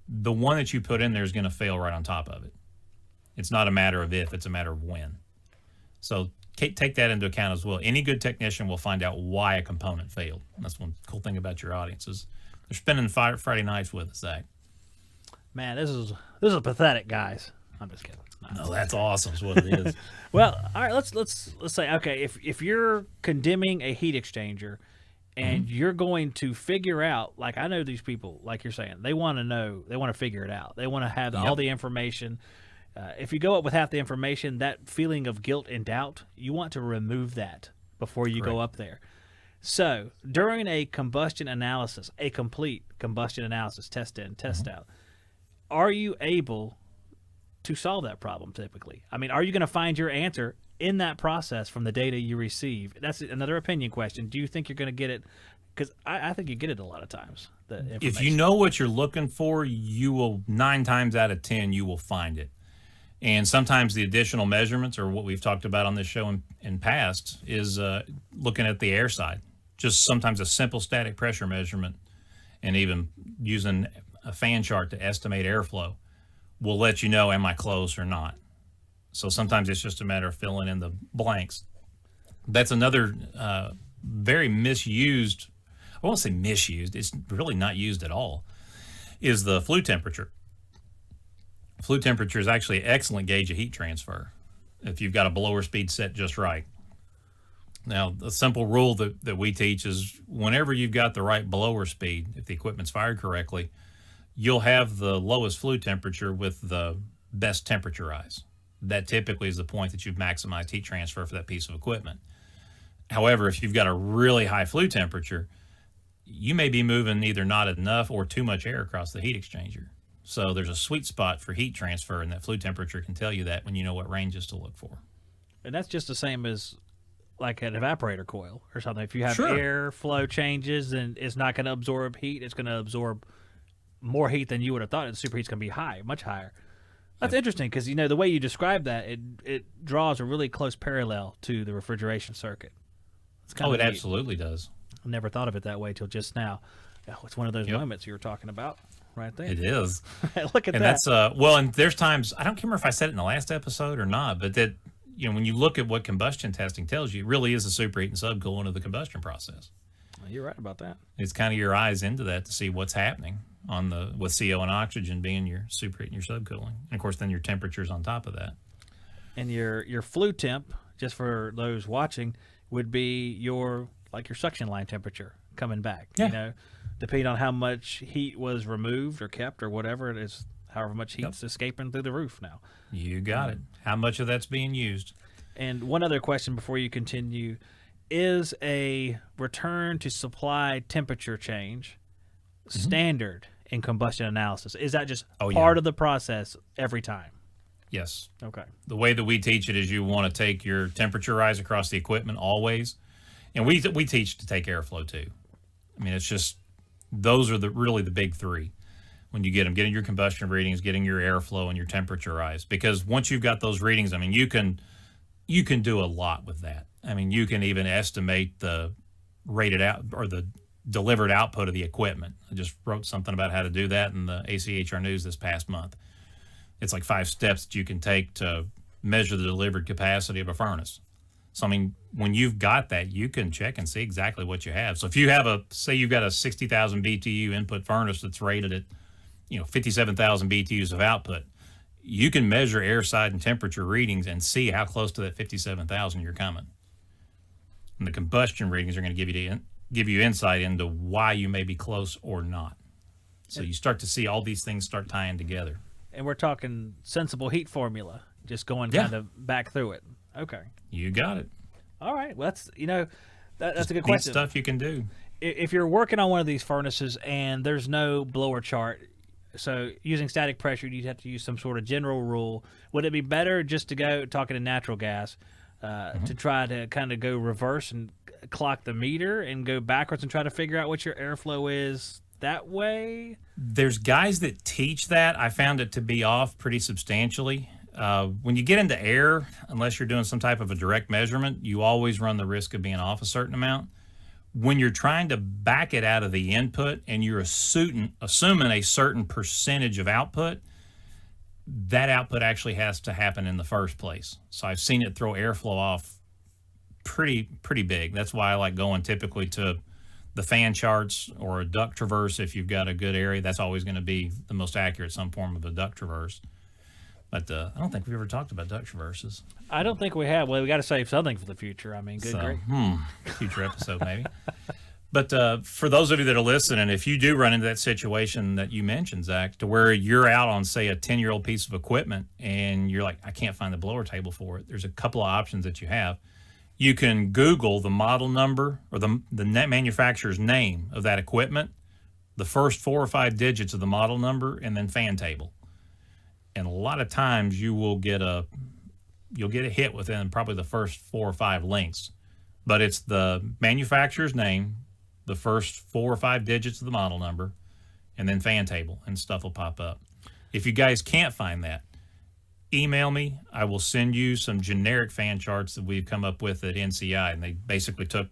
Speaker 2: the one that you put in there is going to fail right on top of it. It's not a matter of if, it's a matter of when. So take that into account as well. Any good technician will find out why a component failed. That's one cool thing about your audience is they're spending Friday nights with us, Zach.
Speaker 1: Man, this is pathetic, guys. I'm just kidding.
Speaker 2: No, that's awesome is what it is.
Speaker 1: Well, all right, let's say, okay, if you're condemning a heat exchanger and you're going to figure out, like I know these people, like you're saying, they want to figure it out. They want to have all the information. If you go up with half the information, that feeling of guilt and doubt, you want to remove that before you go up there. So during a combustion analysis, a complete combustion analysis, test in, test out, are you able to solve that problem typically? I mean, are you going to find your answer in that process from the data you receive? That's another opinion question. Do you think you're going to get it? Because I think you get it a lot of times.
Speaker 2: If you know what you're looking for, you will 9 times out of 10, you will find it. And sometimes the additional measurements, or what we've talked about on this show in past, is looking at the air side. Just sometimes a simple static pressure measurement and even using a fan chart to estimate airflow will let you know, am I close or not? So sometimes it's just a matter of filling in the blanks. That's another very misused, I won't say misused, it's really not used at all, is the flue temperature. Flue temperature is actually an excellent gauge of heat transfer if you've got a blower speed set just right. Now, a simple rule that we teach is whenever you've got the right blower speed, if the equipment's fired correctly, you'll have the lowest flue temperature with the best temperature rise. That typically is the point that you've maximized heat transfer for that piece of equipment. However, if you've got a really high flue temperature, you may be moving either not enough or too much air across the heat exchanger. So there's a sweet spot for heat transfer, and that flue temperature can tell you that when you know what ranges to look for.
Speaker 1: And that's just the same as like an evaporator coil or something. If you have
Speaker 2: Sure.
Speaker 1: air flow changes, then it's not going to absorb heat. It's going to absorb more heat than you would have thought. And the superheat's going to be high, much higher. That's interesting because, the way you describe that, it draws a really close parallel to the refrigeration circuit. It's kind
Speaker 2: Oh,
Speaker 1: of
Speaker 2: it
Speaker 1: neat.
Speaker 2: absolutely does.
Speaker 1: I never thought of it that way till just now. Oh, it's one of those moments you were talking about right there.
Speaker 2: It is.
Speaker 1: Look at
Speaker 2: And
Speaker 1: that.
Speaker 2: that's and there's times, I don't remember if I said it in the last episode or not, but that when you look at what combustion testing tells you, it really is a superheat and subcooling of the combustion process.
Speaker 1: You're right about that.
Speaker 2: It's kind of your eyes into that to see what's happening with CO and oxygen being your superheat and your subcooling, and of course then your temperatures on top of that.
Speaker 1: And your flue temp, just for those watching, would be your suction line temperature coming back.
Speaker 2: Yeah.
Speaker 1: Depending on how much heat was removed or kept or whatever it is, however much heat's escaping through the roof now.
Speaker 2: You got it. How much of that's being used?
Speaker 1: And one other question before you continue: is a return to supply temperature change standard in combustion analysis? Is that just part of the process every time?
Speaker 2: Yes.
Speaker 1: Okay.
Speaker 2: The way that we teach it is you want to take your temperature rise across the equipment always, and we teach to take airflow too. I mean, it's just those are really the big three. When you get them, getting your combustion readings, getting your airflow, and your temperature rise. Because once you've got those readings, I mean, you can do a lot with that. I mean, you can even estimate the rated out or the delivered output of the equipment. I just wrote something about how to do that in the ACHR News this past month. It's like 5 steps that you can take to measure the delivered capacity of a furnace. So, I mean, when you've got that, you can check and see exactly what you have. So if you have say you've got a 60,000 BTU input furnace that's rated at 57,000 BTUs of output, you can measure air side and temperature readings and see how close to that 57,000 you're coming. And the combustion readings are going to give you insight into why you may be close or not. So you start to see all these things start tying together.
Speaker 1: And we're talking sensible heat formula, just going kind of back through it. Okay.
Speaker 2: You got it.
Speaker 1: All right. Well, that's
Speaker 2: Just
Speaker 1: a good
Speaker 2: neat
Speaker 1: question.
Speaker 2: stuff you can do.
Speaker 1: If you're working on one of these furnaces and there's no blower chart, so using static pressure, you'd have to use some sort of general rule. Would it be better just to go talking to natural gas to try to kind of go reverse and clock the meter and go backwards and try to figure out what your airflow is that way?
Speaker 2: There's guys that teach that. I found it to be off pretty substantially. When you get into air, unless you're doing some type of a direct measurement, you always run the risk of being off a certain amount. When you're trying to back it out of the input and you're assuming a certain percentage of output, that output actually has to happen in the first place. So I've seen it throw airflow off pretty big. That's why I like going typically to the fan charts or a duct traverse. If you've got a good area, that's always going to be the most accurate, some form of a duct traverse. But I don't think we've ever talked about duct traverses.
Speaker 1: I don't think we have. Well, we got to save something for the future. I mean, great.
Speaker 2: Future episode maybe. But for those of you that are listening, if you do run into that situation that you mentioned, Zach, to where you're out on, say, a 10-year-old piece of equipment and you're like, I can't find the blower table for it, there's a couple of options that you have. You can Google the model number or the manufacturer's name of that equipment, the first 4 or 5 digits of the model number, and then fan table. And a lot of times you'll get a hit within probably the first 4 or 5 links. But it's the manufacturer's name, the first 4 or 5 digits of the model number, and then fan table, and stuff will pop up. If you guys can't find that, email me. I will send you some generic fan charts that we've come up with at NCI. And they basically took,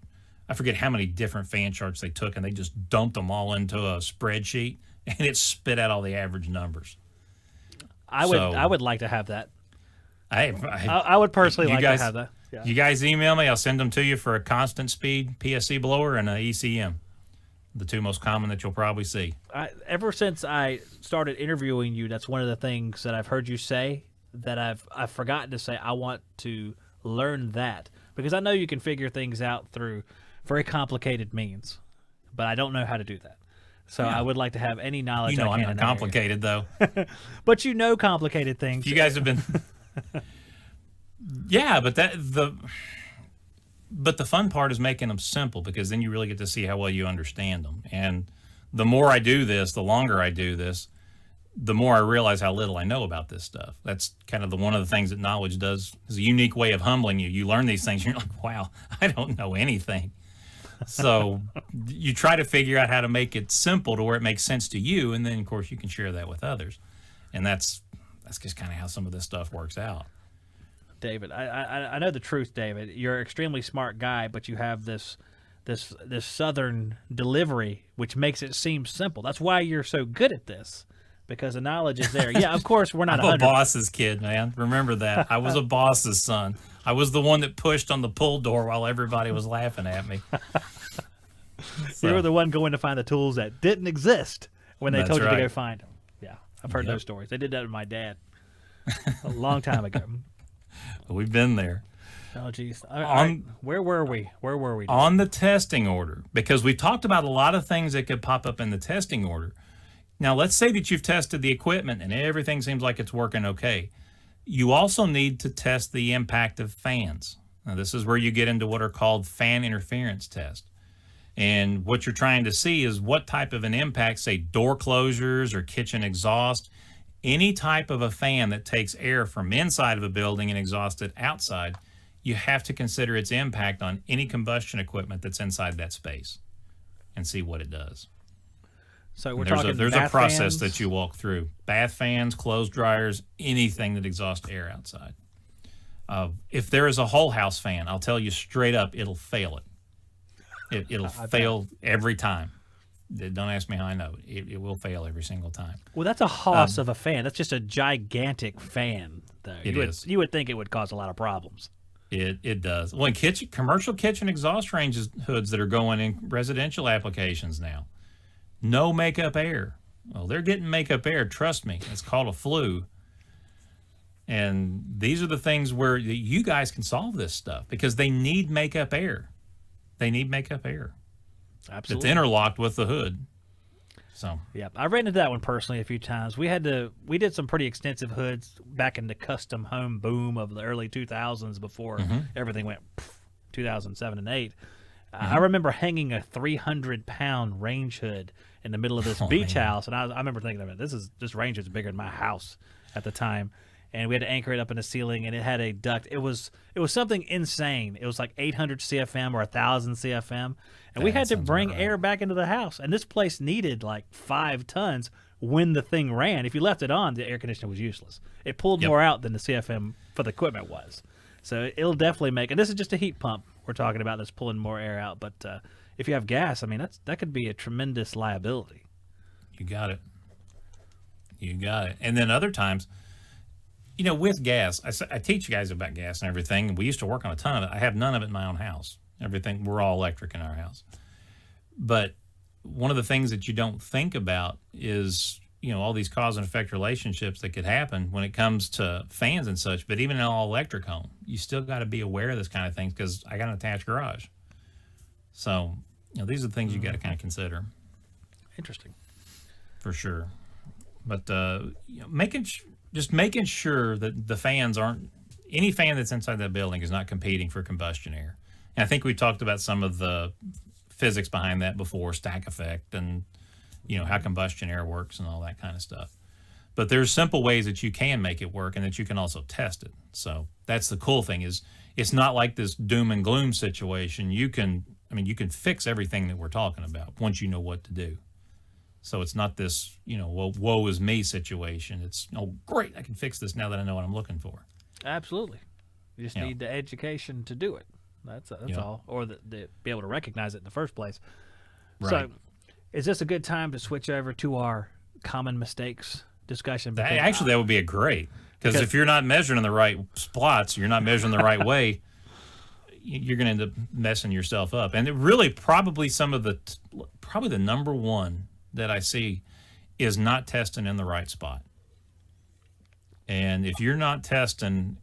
Speaker 2: I forget how many different fan charts they took, and they just dumped them all into a spreadsheet, and it spit out all the average numbers.
Speaker 1: I would like to have that.
Speaker 2: I
Speaker 1: would personally like to have that. Yeah.
Speaker 2: You guys email me. I'll send them to you for a constant speed PSC blower and an ECM, the 2 most common that you'll probably see.
Speaker 1: Ever since I started interviewing you, that's one of the things that I've heard you say that I've forgotten to say. I want to learn that. because I know you can figure things out through very complicated means, but I don't know how to do that. So I would like to have any knowledge.
Speaker 2: You know,
Speaker 1: I
Speaker 2: I'm
Speaker 1: can
Speaker 2: not
Speaker 1: in that
Speaker 2: complicated though.
Speaker 1: area. But you know complicated things.
Speaker 2: You guys have been, yeah, but the fun part is making them simple, because then you really get to see how well you understand them. And the more I do this, the longer I do this, the more I realize how little I know about this stuff. That's kind of one of the things that knowledge does, is a unique way of humbling you. You learn these things and you're like, wow, I don't know anything. So you try to figure out how to make it simple to where it makes sense to you, and then of course you can share that with others. And that's just kind of how some of this stuff works out.
Speaker 1: David, I know the truth, David. You're an extremely smart guy, but you have this southern delivery, which makes it seem simple. That's why you're so good at this, because the knowledge is there. Yeah, of course, we're not
Speaker 2: I'm
Speaker 1: 100.
Speaker 2: a boss's kid, man. Remember that. I was a boss's son. I was the one that pushed on the pull door while everybody was laughing at me.
Speaker 1: You were the one going to find the tools that didn't exist when they told you to
Speaker 2: right.
Speaker 1: go find them. Yeah, I've heard those stories. They did that with my dad a long time ago.
Speaker 2: We've been there.
Speaker 1: Oh, geez. All right. Where were we?
Speaker 2: On the testing order, because we talked about a lot of things that could pop up in the testing order. Now, let's say that you've tested the equipment and everything seems like it's working okay. You also need to test the impact of fans. Now, this is where you get into what are called fan interference tests. And what you're trying to see is what type of an impact, say door closures or kitchen exhaust, any type of a fan that takes air from inside of a building and exhausts it outside, you have to consider its impact on any combustion equipment that's inside that space and see what it does.
Speaker 1: So we're talking
Speaker 2: there's
Speaker 1: bath
Speaker 2: a process
Speaker 1: fans?
Speaker 2: that you walk through. Bath fans, clothes dryers, anything that exhausts air outside. If there is a whole house fan, I'll tell you straight up, it'll fail it. It'll fail every time. Don't ask me how I know. It will fail every single time.
Speaker 1: Well, that's a hoss of a fan. That's just a gigantic fan, though. You would think it would cause a lot of problems.
Speaker 2: It does. Well, in commercial kitchen exhaust ranges hoods that are going in residential applications now, no makeup air. Well, they're getting makeup air. Trust me. It's called a flue. And these are the things where you guys can solve this stuff, because they need makeup air. They need makeup air.
Speaker 1: Absolutely.
Speaker 2: It's interlocked with the hood. So
Speaker 1: yeah, I ran into that one personally a few times. We did some pretty extensive hoods back in the custom home boom of the early 2000s before everything went 2007 and 8. I remember hanging a 300-pound range hood in the middle of this beach house, and I remember thinking, this range hood's bigger than my house at the time. And we had to anchor it up in the ceiling, and it had a duct. It was something insane. It was like 800 CFM or 1,000 CFM, and we had to bring air back into the house. And this place needed like 5 tons when the thing ran. If you left it on, the air conditioner was useless. It pulled more out than the CFM for the equipment was. So it'll definitely make. And this is just a heat pump we're talking about that's pulling more air out. But if you have gas, I mean that could be a tremendous liability.
Speaker 2: You got it. And then other times, you know, with gas, I teach you guys about gas and everything. We used to work on a ton of it. I have none of it in my own house. Everything, we're all electric in our house. But one of the things that you don't think about is, you know, all these cause and effect relationships that could happen when it comes to fans and such. But even in an all electric home, you still got to be aware of this kind of things, because I got an attached garage. So, you know, these are the things you got to kind of consider.
Speaker 1: Interesting.
Speaker 2: For sure. But you know, making sure that the fans aren't, any fan that's inside that building is not competing for combustion air. And I think we talked about some of the physics behind that before, stack effect, and you know how combustion air works and all that kind of stuff. But there's simple ways that you can make it work, and that you can also test it. So that's the cool thing, is it's not like this doom and gloom situation. You can fix everything that we're talking about once you know what to do. So it's not this, you know, well, woe is me situation. It's, oh, great, I can fix this now that I know what I'm looking for.
Speaker 1: Absolutely. You just need the education to do it. That's all. Or the be able to recognize it in the first place.
Speaker 2: Right.
Speaker 1: So is this a good time to switch over to our common mistakes discussion?
Speaker 2: Actually, that would be a great. Because if you're not measuring in the right spots, you're not measuring the right way, you're going to end up messing yourself up. And it really probably probably the number one that I see is not testing in the right spot. And if you're not testing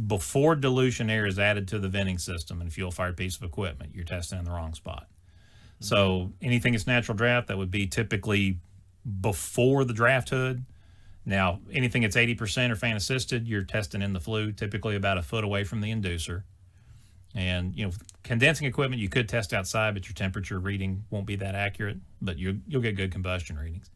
Speaker 2: before dilution air is added to the venting system and fuel-fired piece of equipment, you're testing in the wrong spot. So anything that's natural draft, that would be typically before the draft hood. Now, anything that's 80% or fan assisted, you're testing in the flue, typically about a foot away from the inducer. And, condensing equipment, you could test outside, but your temperature reading won't be that accurate, but you'll get good combustion readings.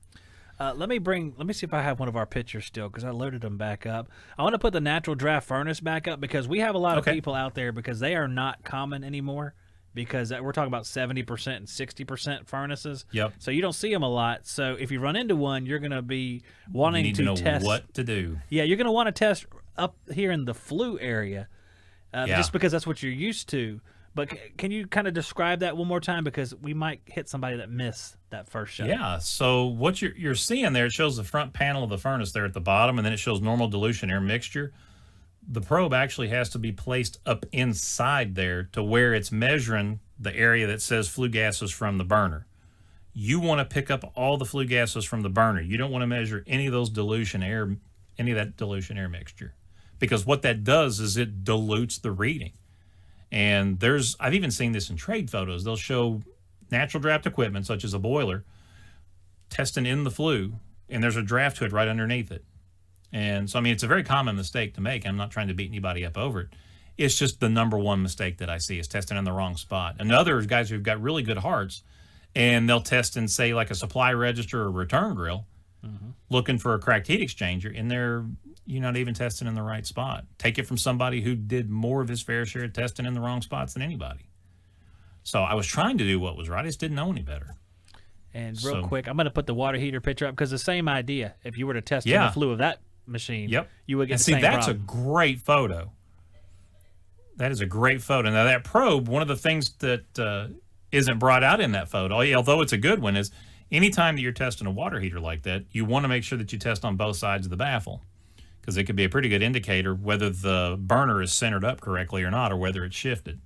Speaker 1: Let me see if I have one of our pictures still, because I loaded them back up. I want to put the natural draft furnace back up, because we have a lot of people out there, because they are not common anymore, because we're talking about 70% and 60% furnaces.
Speaker 2: Yep.
Speaker 1: So you don't see them a lot. So if you run into one, you're going to be wanting
Speaker 2: you need to know
Speaker 1: test
Speaker 2: what to do.
Speaker 1: Yeah, you're going to want to test up here in the flue area, just because that's what you're used to. But can you kind of describe that one more time, because we might hit somebody that missed that first shot?
Speaker 2: Yeah, so what you're seeing there, it shows the front panel of the furnace there at the bottom, and then it shows normal dilution air mixture. The probe actually has to be placed up inside there to where it's measuring the area that says flue gases from the burner. You want to pick up all the flue gases from the burner. You don't want to measure any of that dilution air mixture, because what that does is it dilutes the reading. And I've even seen this in trade photos. They'll show natural draft equipment, such as a boiler, testing in the flue, and there's a draft hood right underneath it. And so, it's a very common mistake to make. I'm not trying to beat anybody up over it. It's just the number one mistake that I see is testing in the wrong spot. And others, guys who've got really good hearts, and they'll test in, say, like a supply register or return grill, looking for a cracked heat exchanger, and you're not even testing in the right spot. Take it from somebody who did more of his fair share of testing in the wrong spots than anybody. So I was trying to do what was right. I just didn't know any better.
Speaker 1: And real quick, I'm going to put the water heater picture up, because the same idea. If you were to test in the flue of that machine, you would get the same problem.
Speaker 2: That's a great photo. That is a great photo. Now, that probe, one of the things that isn't brought out in that photo, although it's a good one, is anytime that you're testing a water heater like that, you want to make sure that you test on both sides of the baffle, because it could be a pretty good indicator whether the burner is centered up correctly or not, or whether it's shifted.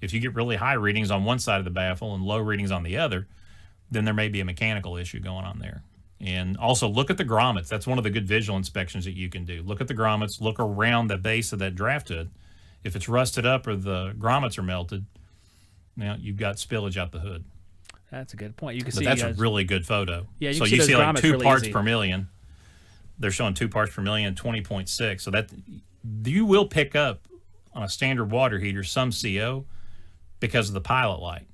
Speaker 2: If you get really high readings on one side of the baffle and low readings on the other, then there may be a mechanical issue going on there. And also look at the grommets. That's one of the good visual inspections that you can do. Look at the grommets, look around the base of that draft hood. If it's rusted up or the grommets are melted, now you've got spillage out the hood.
Speaker 1: That's a good point. You can
Speaker 2: but
Speaker 1: see
Speaker 2: that's a really good photo.
Speaker 1: Yeah,
Speaker 2: so you see like 2
Speaker 1: really
Speaker 2: parts
Speaker 1: easy.
Speaker 2: per million. They're showing 2 parts per million, 20.6. So that you will pick up on a standard water heater some CO because of the pilot light.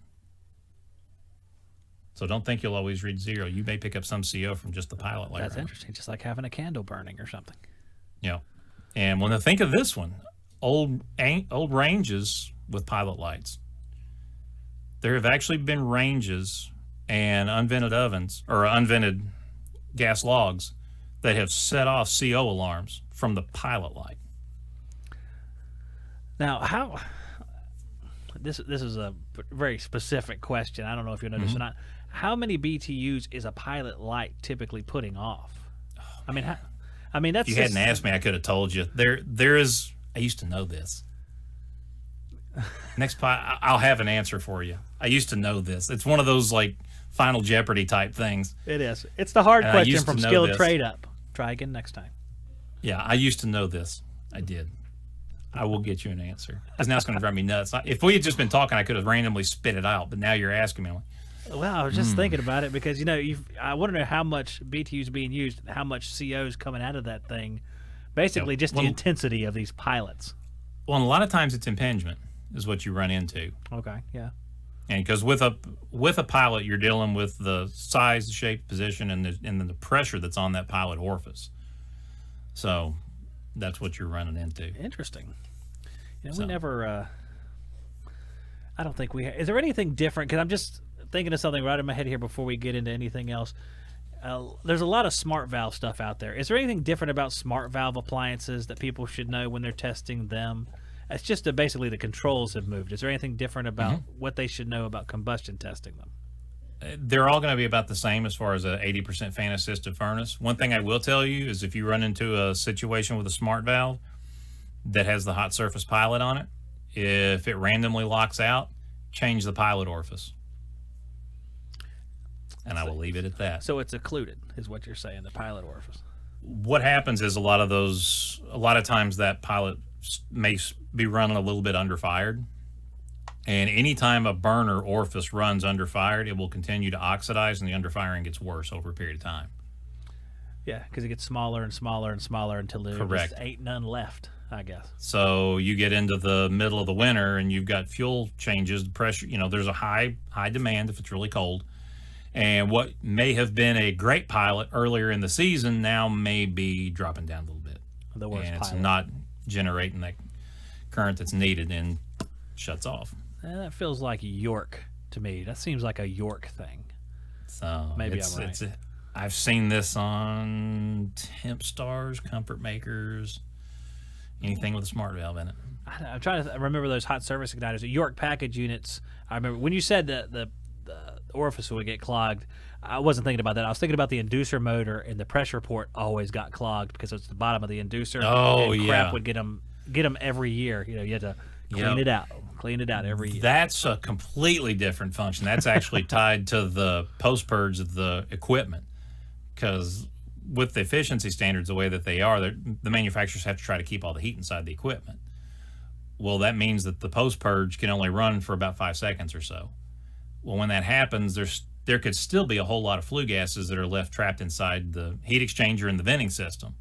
Speaker 2: So don't think you'll always read 0. You may pick up some CO from just the pilot light.
Speaker 1: That's interesting. Just like having a candle burning or something.
Speaker 2: Yeah. And when I think of this one, old ranges with pilot lights. There have actually been ranges and unvented ovens or unvented gas logs that have set off CO alarms from the pilot light.
Speaker 1: Now, how... This is a very specific question. I don't know if you know this or not. How many BTUs is a pilot light typically putting off? I mean, that's.
Speaker 2: If you hadn't asked me, I could have told you. There is. I used to know this. Next I'll have an answer for you. I used to know this. It's one of those like Final Jeopardy type things.
Speaker 1: It is. It's the hard question from Skilled
Speaker 2: this.
Speaker 1: Trade Up. Try again next time.
Speaker 2: Yeah, I used to know this. I did. I will get you an answer, because now it's going to drive me nuts. If we had just been talking, I could have randomly spit it out, but now you're asking me. I'm like,
Speaker 1: well, I was just thinking about it, because I want to know how much BTU is being used, how much CO is coming out of that thing. Basically, just the intensity of these pilots.
Speaker 2: Well, and a lot of times it's impingement is what you run into.
Speaker 1: Okay, yeah.
Speaker 2: And because with a pilot, you're dealing with the size, the shape, position, and the pressure that's on that pilot orifice. So that's what you're running into.
Speaker 1: Interesting. We never. I don't think we. Is there anything different? Because I'm just thinking of something right in my head here before we get into anything else. There's a lot of smart valve stuff out there. Is there anything different about smart valve appliances that people should know when they're testing them? It's just that basically the controls have moved. Is there anything different about what they should know about combustion testing them?
Speaker 2: They're all going to be about the same as far as a 80% fan-assisted furnace. One thing I will tell you is if you run into a situation with a smart valve that has the hot surface pilot on it, if it randomly locks out, change the pilot orifice. And I will leave it at that.
Speaker 1: So it's occluded, is what you're saying, the pilot orifice.
Speaker 2: What happens is a lot of times that pilot may be running a little bit underfired. And anytime a burner orifice runs underfired, it will continue to oxidize, and the underfiring gets worse over a period of time.
Speaker 1: Yeah, because it gets smaller and smaller and smaller until there
Speaker 2: Correct.
Speaker 1: just ain't none left, I guess.
Speaker 2: So you get into the middle of the winter, and you've got fuel changes, the pressure. There's a high demand if it's really cold. And what may have been a great pilot earlier in the season now may be dropping down a little bit.
Speaker 1: The worst
Speaker 2: and it's
Speaker 1: pilot.
Speaker 2: not generating that current that's needed and shuts off.
Speaker 1: That feels like York to me. That seems like a York thing.
Speaker 2: So
Speaker 1: Maybe I'm right.
Speaker 2: I've seen this on Temp Stars, Comfort Makers, anything with a smart valve in it.
Speaker 1: I'm trying to remember those hot surface igniters. The York package units. I remember when you said that the orifice would get clogged. I wasn't thinking about that. I was thinking about the inducer motor, and the pressure port always got clogged because it's the bottom of the inducer.
Speaker 2: Oh,
Speaker 1: and
Speaker 2: yeah.
Speaker 1: crap would get them every year. You had to clean it out. Clean it out every year.
Speaker 2: That's a completely different function. That's actually tied to the post-purge of the equipment, because with the efficiency standards the way that they are, the manufacturers have to try to keep all the heat inside the equipment. Well, that means that the post-purge can only run for about 5 seconds or so. Well, when that happens, there could still be a whole lot of flue gases that are left trapped inside the heat exchanger and the venting system.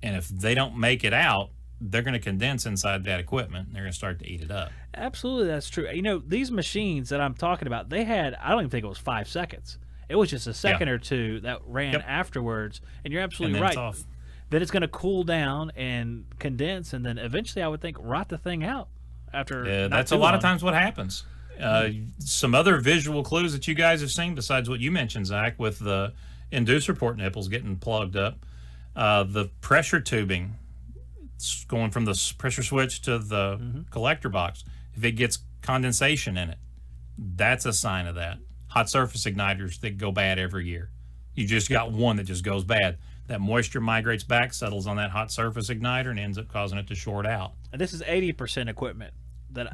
Speaker 2: And if they don't make it out, they're going to condense inside that equipment, and they're going to start to eat it up.
Speaker 1: Absolutely, that's true. These machines that I'm talking about, they had, I don't even think it was 5 seconds. It was just a second or two that ran afterwards, and you're absolutely
Speaker 2: and then
Speaker 1: right.
Speaker 2: It's off.
Speaker 1: Then it's going to cool down and condense, and then eventually I would think rot the thing out after.
Speaker 2: That's a lot of times what happens. Some other visual clues that you guys have seen besides what you mentioned, Zach, with the inducer port nipples getting plugged up, the pressure tubing going from the pressure switch to the collector box. If it gets condensation in it, that's a sign of that. Hot surface igniters that go bad every year. You just got one that just goes bad. That moisture migrates back, settles on that hot surface igniter, and ends up causing it to short out.
Speaker 1: And this is 80% equipment.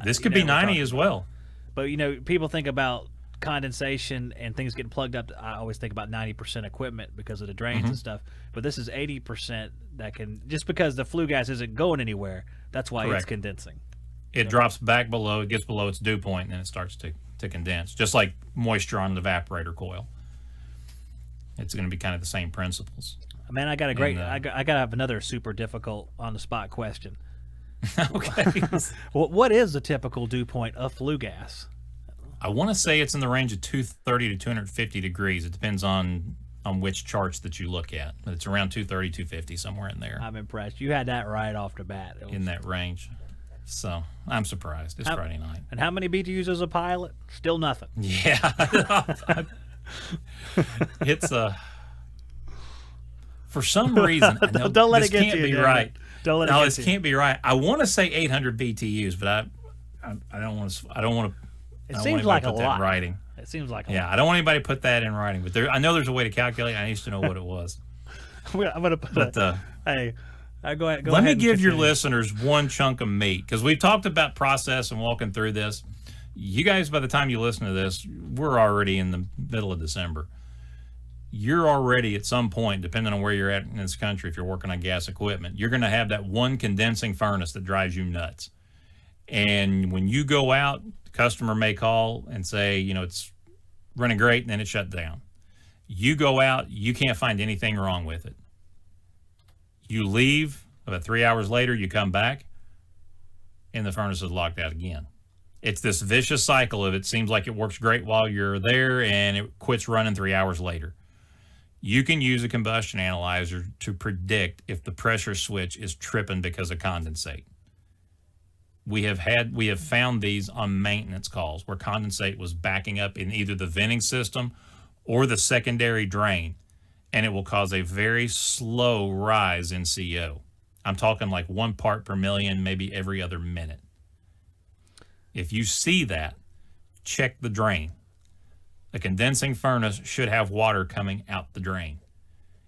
Speaker 2: This could be 90 as well.
Speaker 1: But, people think about condensation and things getting plugged up. I always think about 90% equipment because of the drains and stuff. But this is 80% that can, just because the flue gas isn't going anywhere, that's why it's condensing.
Speaker 2: It drops back below, it gets below its dew point, and then it starts to condense, just like moisture on the evaporator coil. It's going to be kind of the same principles.
Speaker 1: Man, I got a great, I got to have another super difficult on-the-spot question.
Speaker 2: Okay.
Speaker 1: What is the typical dew point of flue gas?
Speaker 2: I want to say it's in the range of 230 to 250 degrees. It depends on which charts that you look at. But it's around 230, 250, somewhere in there.
Speaker 1: I'm impressed. You had that right off the bat.
Speaker 2: In that range. So I'm surprised. It's Friday night.
Speaker 1: And how many BTUs as a pilot? Still nothing.
Speaker 2: Yeah. It's for some reason, I know
Speaker 1: don't let
Speaker 2: this
Speaker 1: it get
Speaker 2: can't
Speaker 1: to you.
Speaker 2: be right.
Speaker 1: Don't let
Speaker 2: No,
Speaker 1: it
Speaker 2: this
Speaker 1: get to you.
Speaker 2: can't be right. I want to say 800 BTUs, but I don't want to. I don't want to.
Speaker 1: It seems like a
Speaker 2: put that
Speaker 1: lot.
Speaker 2: in writing.
Speaker 1: It seems like a
Speaker 2: Yeah,
Speaker 1: lot.
Speaker 2: I don't want anybody to put that in writing, but I know there's a way to calculate. I used to know what it was.
Speaker 1: I'm going to put hey, go ahead.
Speaker 2: Let me give your listeners one chunk of meat, because we've talked about process and walking through this. You guys, by the time you listen to this, we're already in the middle of December. You're already at some point, depending on where you're at in this country, if you're working on gas equipment, you're going to have that one condensing furnace that drives you nuts. And when you go out, the customer may call and say, it's running great, and then it shut down. You go out, you can't find anything wrong with it. You leave, about 3 hours later, you come back, and the furnace is locked out again. It's this vicious cycle of it seems like it works great while you're there, and it quits running 3 hours later. You can use a combustion analyzer to predict if the pressure switch is tripping because of condensate. We have found these on maintenance calls where condensate was backing up in either the venting system or the secondary drain, and it will cause a very slow rise in CO. I'm talking like 1 part per million, maybe every other minute. If you see that, check the drain. A condensing furnace should have water coming out the drain.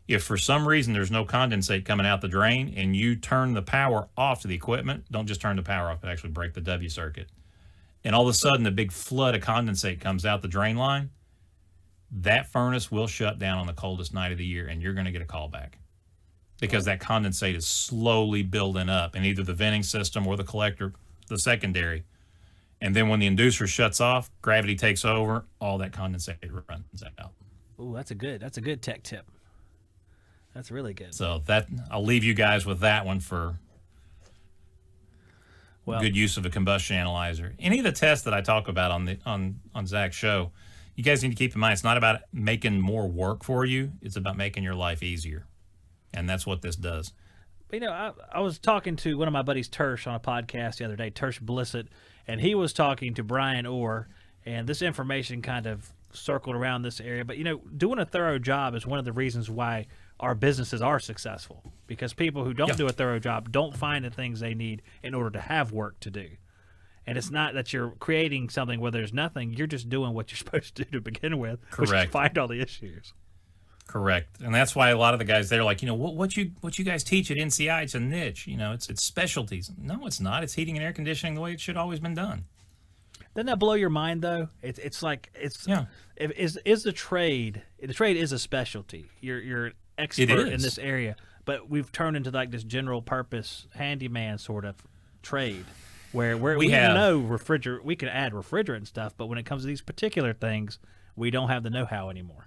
Speaker 2: If for some reason there's no condensate coming out the drain and you turn the power off to the equipment, don't just turn the power off, but actually break the W circuit. And all of a sudden a big flood of condensate comes out the drain line, that furnace will shut down on the coldest night of the year, and you're going to get a call back. because that condensate is slowly building up in either the venting system or the collector, the secondary. And then when the inducer shuts off, gravity takes over, all that condensate runs out.
Speaker 1: Ooh, that's a good tech tip. That's really good.
Speaker 2: So that I'll leave you guys with that one for good use of a combustion analyzer. Any of the tests that I talk about on Zack's show, you guys need to keep in mind it's not about making more work for you. It's about making your life easier. And that's what this does.
Speaker 1: But, I was talking to one of my buddies, Tersh, on a podcast the other day, Tersh Blissett, and he was talking to Brian Orr, and this information kind of circled around this area. But, doing a thorough job is one of the reasons why our businesses are successful, because people who don't do a thorough job don't find the things they need in order to have work to do. And it's not that you're creating something where there's nothing. You're just doing what you're supposed to do to begin with, which is find all the issues.
Speaker 2: Correct. And that's why a lot of the guys, they're like, what you guys teach at NCI, it's a niche. It's specialties. No, it's not. It's heating and air conditioning the way it should always been done.
Speaker 1: Doesn't that blow your mind, though? Is the trade is a specialty. You're an expert in this area, but we've turned into like this general purpose handyman sort of trade where we know we can add refrigerant and stuff, but when it comes to these particular things, we don't have the know-how anymore.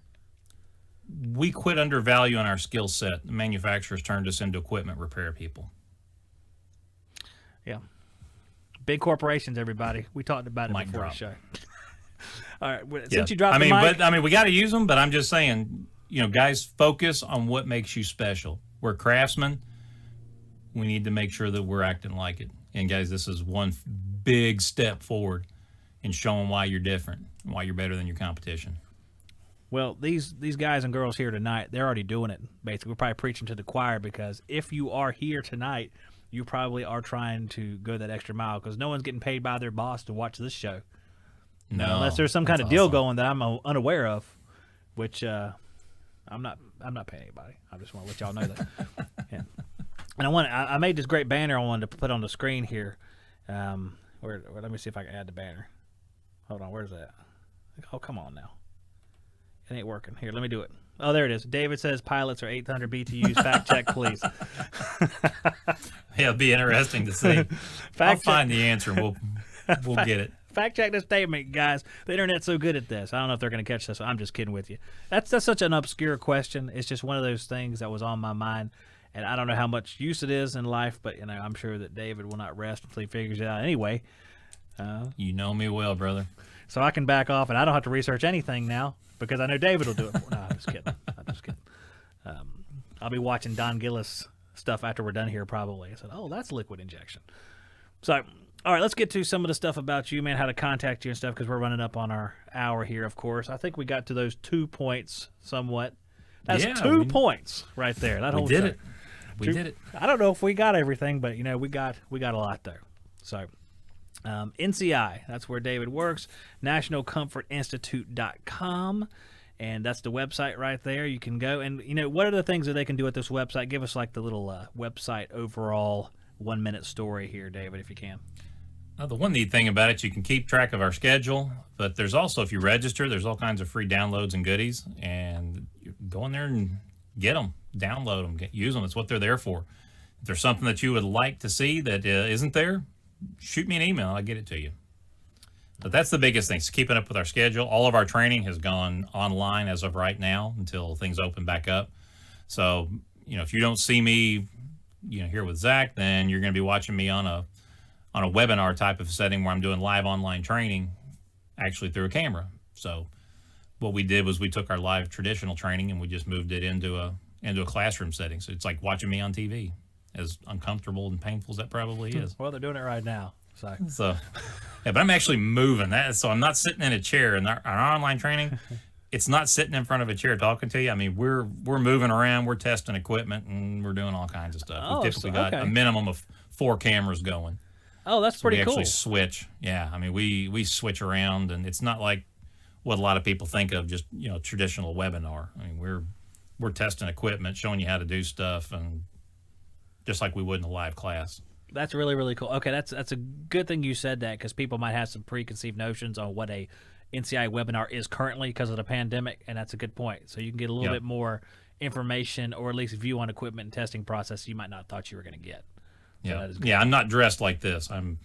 Speaker 2: We quit undervaluing our skill set. The manufacturers turned us into equipment repair people.
Speaker 1: Yeah. Big corporations, everybody. We talked about it before the show. All right. Since you dropped the mic.
Speaker 2: We got to use them, but I'm just saying, guys, focus on what makes you special. We're craftsmen. We need to make sure that we're acting like it. And, guys, this is one big step forward in showing why you're different, why you're better than your competition.
Speaker 1: Well, these guys and girls here tonight, they're already doing it. Basically, we're probably preaching to the choir, because if you are here tonight, you probably are trying to go that extra mile, because no one's getting paid by their boss to watch this show.
Speaker 2: No,
Speaker 1: unless there's some kind of deal going that I'm unaware of, which I'm not paying anybody. I just want to let y'all know that. Yeah. And I made this great banner I wanted to put on the screen here. Let me see if I can add the banner. Hold on, where's that? Oh, come on now. It ain't working. Here, let me do it. Oh, there it is. David says pilots are 800 BTUs. Fact check, please.
Speaker 2: Yeah, it'll be interesting to see. I'll find the answer. We'll get it.
Speaker 1: Fact check this statement, guys. The internet's so good at this. I don't know if they're going to catch this. I'm just kidding with you. That's such an obscure question. It's just one of those things that was on my mind, and I don't know how much use it is in life, but I'm sure that David will not rest until he figures it out anyway.
Speaker 2: You know me well, brother.
Speaker 1: So I can back off, and I don't have to research anything now, because I know David will do it for me. No, I'm just kidding. I'll be watching Don Gillis stuff after we're done here probably. I said, oh, that's liquid injection. So, all right, let's get to some of the stuff about you, man, how to contact you and stuff, because we're running up on our hour here, of course. I think we got to those 2 points somewhat. That's 2 points right there.
Speaker 2: We did it. We did it.
Speaker 1: I don't know if we got everything, but, we got a lot there. So, NCI, that's where David works, nationalcomfortinstitute.com, and that's the website right there. You can go, and what are the things that they can do at this website? Give us like the little website overall 1 minute story here, David, if you can.
Speaker 2: The one neat thing about it, you can keep track of our schedule, but there's also, if you register, there's all kinds of free downloads and goodies, and you go in there and get them, download them, use them. It's what they're there for. If there's something that you would like to see that isn't there, shoot me an email. I'll get it to you. But that's the biggest thing, is keeping up with our schedule. All of our training has gone online as of right now until things open back up. So, if you don't see me, here with Zack, then you're going to be watching me on a webinar type of setting where I'm doing live online training, actually through a camera. So, what we did was we took our live traditional training and we just moved it into a classroom setting. So it's like watching me on TV. As uncomfortable and painful as that probably is.
Speaker 1: Well, they're doing it right now.
Speaker 2: So but I'm actually moving that. So I'm not sitting in a chair. In our online training, it's not sitting in front of a chair talking to you. I mean, we're moving around, we're testing equipment, and we're doing all kinds of stuff. We've typically got a minimum of 4 cameras going.
Speaker 1: Oh, that's pretty cool.
Speaker 2: We actually switch. Yeah, I mean, we switch around, and it's not like what a lot of people think of, just traditional webinar. I mean, we're testing equipment, showing you how to do stuff, and just like we would in a live class.
Speaker 1: That's really, really cool. Okay, that's a good thing you said that, because people might have some preconceived notions on what a NCI webinar is currently because of the pandemic, and that's a good point. So you can get a little bit more information or at least view on equipment and testing process you might not have thought you were going to get. So
Speaker 2: Yeah,
Speaker 1: that is good.
Speaker 2: yeah. I'm not dressed like this. I'm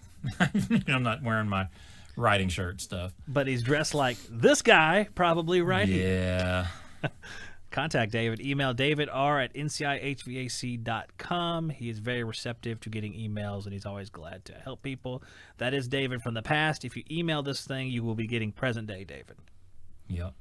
Speaker 2: I'm not wearing my riding shirt stuff.
Speaker 1: But he's dressed like this guy, probably right here.
Speaker 2: Yeah.
Speaker 1: Contact David. Email davidr@ncihvac.com. He is very receptive to getting emails, and he's always glad to help people. That is David from the past. If you email this thing, you will be getting present-day David.
Speaker 2: Yep.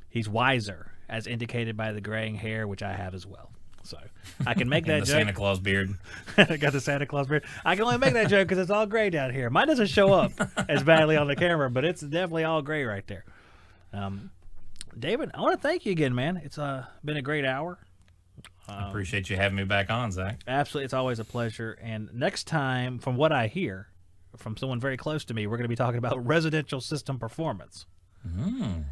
Speaker 1: He's wiser, as indicated by the graying hair, which I have as well. So I can make that
Speaker 2: And the
Speaker 1: joke.
Speaker 2: Santa Claus beard.
Speaker 1: I got the Santa Claus beard. I can only make that joke because it's all gray down here. Mine doesn't show up as badly on the camera, but it's definitely all gray right there. David, I want to thank you again, man. It's been a great hour.
Speaker 2: I appreciate you having me back on, Zach.
Speaker 1: Absolutely. It's always a pleasure. And next time, from what I hear from someone very close to me, we're going to be talking about residential system performance.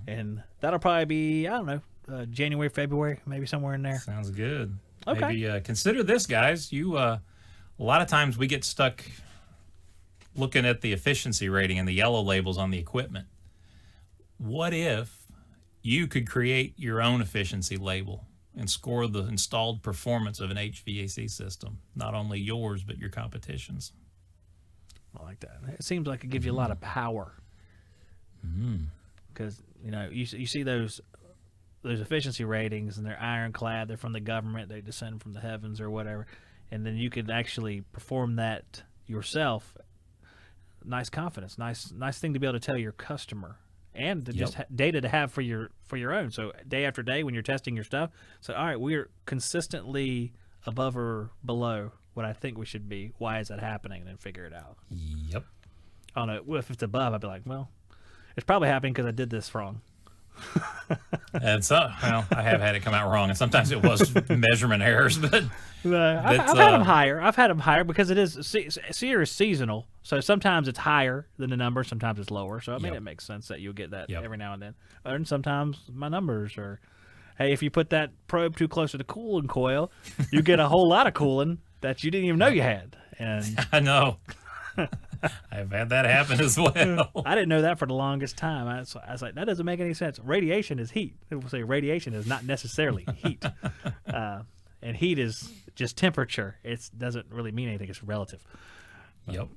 Speaker 1: And that'll probably be, I don't know, January, February, maybe somewhere in there.
Speaker 2: Sounds good.
Speaker 1: Okay.
Speaker 2: Maybe consider this, guys. A lot of times we get stuck looking at the efficiency rating and the yellow labels on the equipment. What if you could create your own efficiency label and score the installed performance of an HVAC system, not only yours but your competition's?
Speaker 1: I like that. It seems like it gives you a lot of power. Because, you see those efficiency ratings, and they're ironclad. They're from the government. They descend from the heavens or whatever. And then you could actually perform that yourself. Nice confidence. Nice thing to be able to tell your customer. And to just data to have for your own. So day after day when you're testing your stuff, so all right, we're consistently above or below what I think we should be. Why is that happening? And then figure it out.
Speaker 2: Yep.
Speaker 1: I don't know. Well, if it's above, I'd be like, well, it's probably happening because I did this wrong.
Speaker 2: And I have had it come out wrong, and sometimes it was measurement errors, but
Speaker 1: I've had them higher. I've had them higher because it is SEER is seasonal, so sometimes it's higher than the number, sometimes it's lower. So I mean, it makes sense that you'll get that every now and then. And sometimes my numbers are, hey, if you put that probe too close to the cooling coil, you get a whole lot of cooling that you didn't even know you had. And
Speaker 2: I know. I've had that happen as well.
Speaker 1: I didn't know that for the longest time. I was like, that doesn't make any sense. Radiation is heat. People say radiation is not necessarily heat. And heat is just temperature. It doesn't really mean anything. It's relative.
Speaker 2: Yep.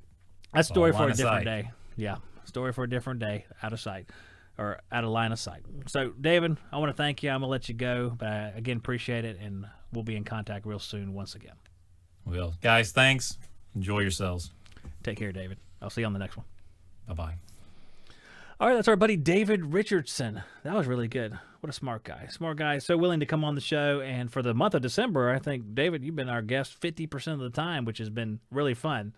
Speaker 1: That's a story for
Speaker 2: line
Speaker 1: a
Speaker 2: of
Speaker 1: different
Speaker 2: sight.
Speaker 1: day. Yeah, story for a different day, out of sight, or out of line of sight. So, David, I want to thank you. I'm going to let you go, but I, again, appreciate it, and we'll be in contact real soon once again.
Speaker 2: Well, guys, thanks. Enjoy yourselves.
Speaker 1: Take care, David. I'll see you on the next one.
Speaker 2: Bye-bye.
Speaker 1: All right, that's our buddy David Richardson. That was really good. What a smart guy. Smart guy, so willing to come on the show. And for the month of December, I think, David, you've been our guest 50% of the time, which has been really fun.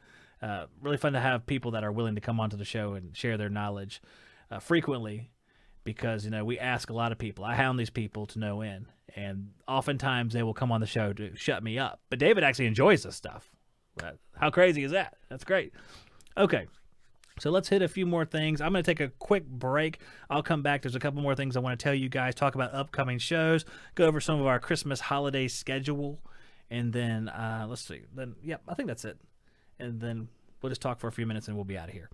Speaker 1: Really fun to have people that are willing to come onto the show and share their knowledge frequently, because, we ask a lot of people. I hound these people to no end, and oftentimes they will come on the show to shut me up. But David actually enjoys this stuff. How crazy is that? That's great. Okay. So let's hit a few more things. I'm going to take a quick break. I'll come back. There's a couple more things I want to tell you guys, talk about upcoming shows, go over some of our Christmas holiday schedule, and then let's see. Then, I think that's it. And then we'll just talk for a few minutes and we'll be out of here.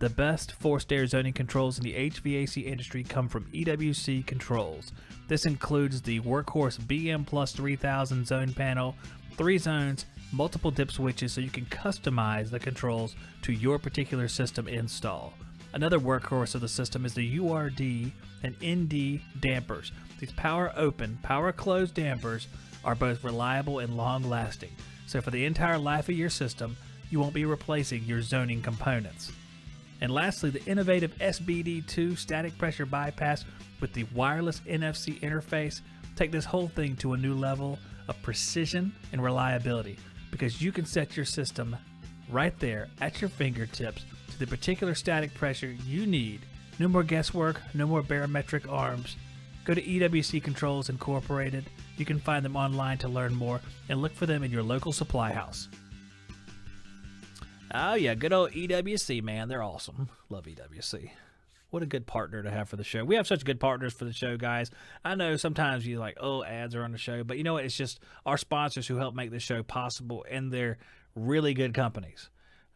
Speaker 1: The best forced air zoning controls in the HVAC industry come from EWC Controls. This includes the Workhorse BM Plus 3000 zone panel, 3 zones, multiple dip switches so you can customize the controls to your particular system install. Another workhorse of the system is the URD and ND dampers. These power open, power closed dampers are both reliable and long lasting. So for the entire life of your system, you won't be replacing your zoning components. And lastly, the innovative SBD2 static pressure bypass with the wireless NFC interface take this whole thing to a new level of precision and reliability, because you can set your system right there at your fingertips to the particular static pressure you need. No more guesswork, no more barometric arms. Go to EWC Controls Incorporated. You can find them online to learn more, and look for them in your local supply house. Oh yeah, good old EWC, man. They're awesome. Love EWC. What a good partner to have for the show. We have such good partners for the show, guys. I know sometimes you're like, oh, ads are on the show. But you know what? It's just our sponsors who help make this show possible, and they're really good companies.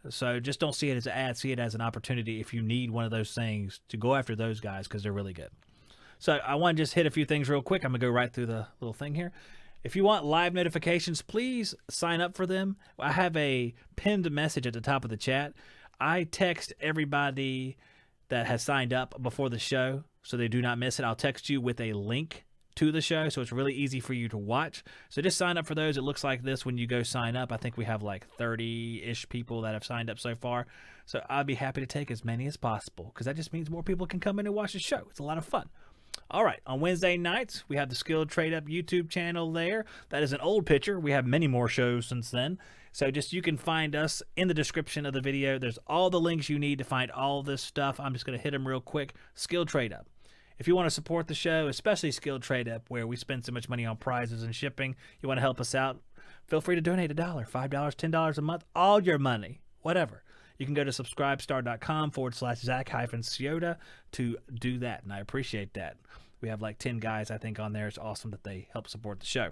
Speaker 1: So just don't see it as an ad. See it as an opportunity if you need one of those things to go after those guys, because they're really good. So I want to just hit a few things real quick. I'm going to go right through the little thing here. If you want live notifications, please sign up for them. I have a pinned message at the top of the chat. I text everybody that has signed up before the show so they do not miss it. I'll text you with a link to the show, so it's really easy for you to watch. So just sign up for those. It looks like this when you go sign up. I think we have like 30-ish people that have signed up so far. So I'll be happy to take as many as possible because that just means more people can come in and watch the show. It's a lot of fun. All right, on Wednesday nights, we have the Skilled Trade Up YouTube channel there. That is an old picture. We have many more shows since then. So just you can find us in the description of the video. There's all the links you need to find all this stuff. I'm just going to hit them real quick. Skilled Trade Up. If you want to support the show, especially Skilled Trade Up, where we spend so much money on prizes and shipping, you want to help us out, feel free to donate $1, $5, $10 a month, all your money, whatever. You can go to subscribestar.com/Zack-Psioda to do that, and I appreciate that. We have like 10 guys, I think, on there. It's awesome that they help support the show.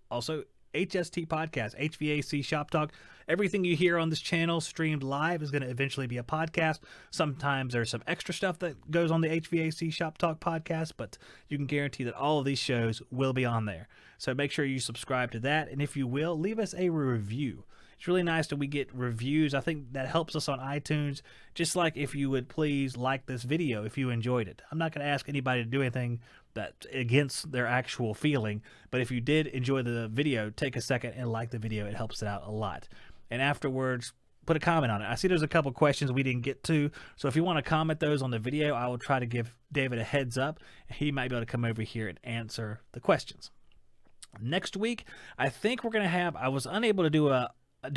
Speaker 1: Also, HST Podcast, HVAC Shop Talk. Everything you hear on this channel streamed live is going to eventually be a podcast. Sometimes there's some extra stuff that goes on the HVAC Shop Talk podcast, but you can guarantee that all of these shows will be on there. So make sure you subscribe to that, and if you will, leave us a review. It's really nice that we get reviews. I think that helps us on iTunes, just like if you would please like this video if you enjoyed it. I'm not going to ask anybody to do anything that's against their actual feeling, but if you did enjoy the video, take a second and like the video. It helps it out a lot. And afterwards, put a comment on it. I see there's a couple questions we didn't get to, so if you want to comment those on the video, I will try to give David a heads up. He might be able to come over here and answer the questions. Next week, I think we're going to have, I was unable to do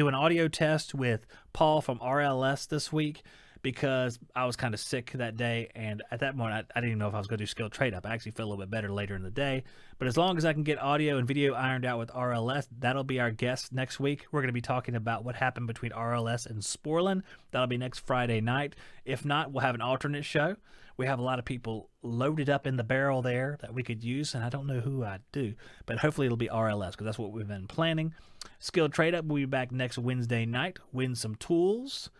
Speaker 1: an audio test with Paul from RLS this week because I was kind of sick that day, and at that moment I didn't even know if I was going to do Skilled Trade Up. I actually feel a little bit better later in the day, but as long as I can get audio and video ironed out with RLS, that'll be our guest next week. We're going to be talking about what happened between RLS and Sporlan. That'll be next Friday night. If not, we'll have an alternate show. We have a lot of people loaded up in the barrel there that we could use, and I don't know who I'd do, but hopefully it'll be RLS because that's what we've been planning. Skilled Trade Up will be back next Wednesday night. Win some tools,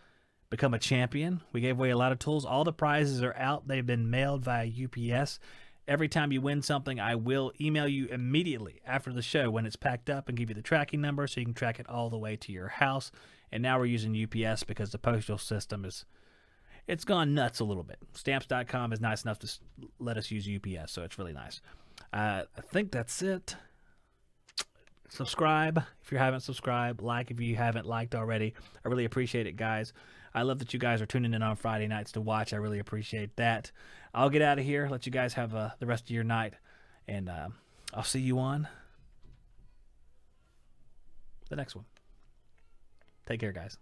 Speaker 1: become a champion. We gave away a lot of tools. All the prizes are out. They've been mailed via UPS. Every time you win something, I will email you immediately after the show when it's packed up and give you the tracking number so you can track it all the way to your house. And now we're using UPS because the postal system it's gone nuts a little bit. Stamps.com is nice enough to let us use UPS, so it's really nice. I think that's it. Subscribe if you haven't subscribed. Like if you haven't liked already. I really appreciate it, guys. I love that you guys are tuning in on Friday nights to watch. I really appreciate that. I'll get out of here. Let you guys have the rest of your night. And I'll see you on the next one. Take care, guys.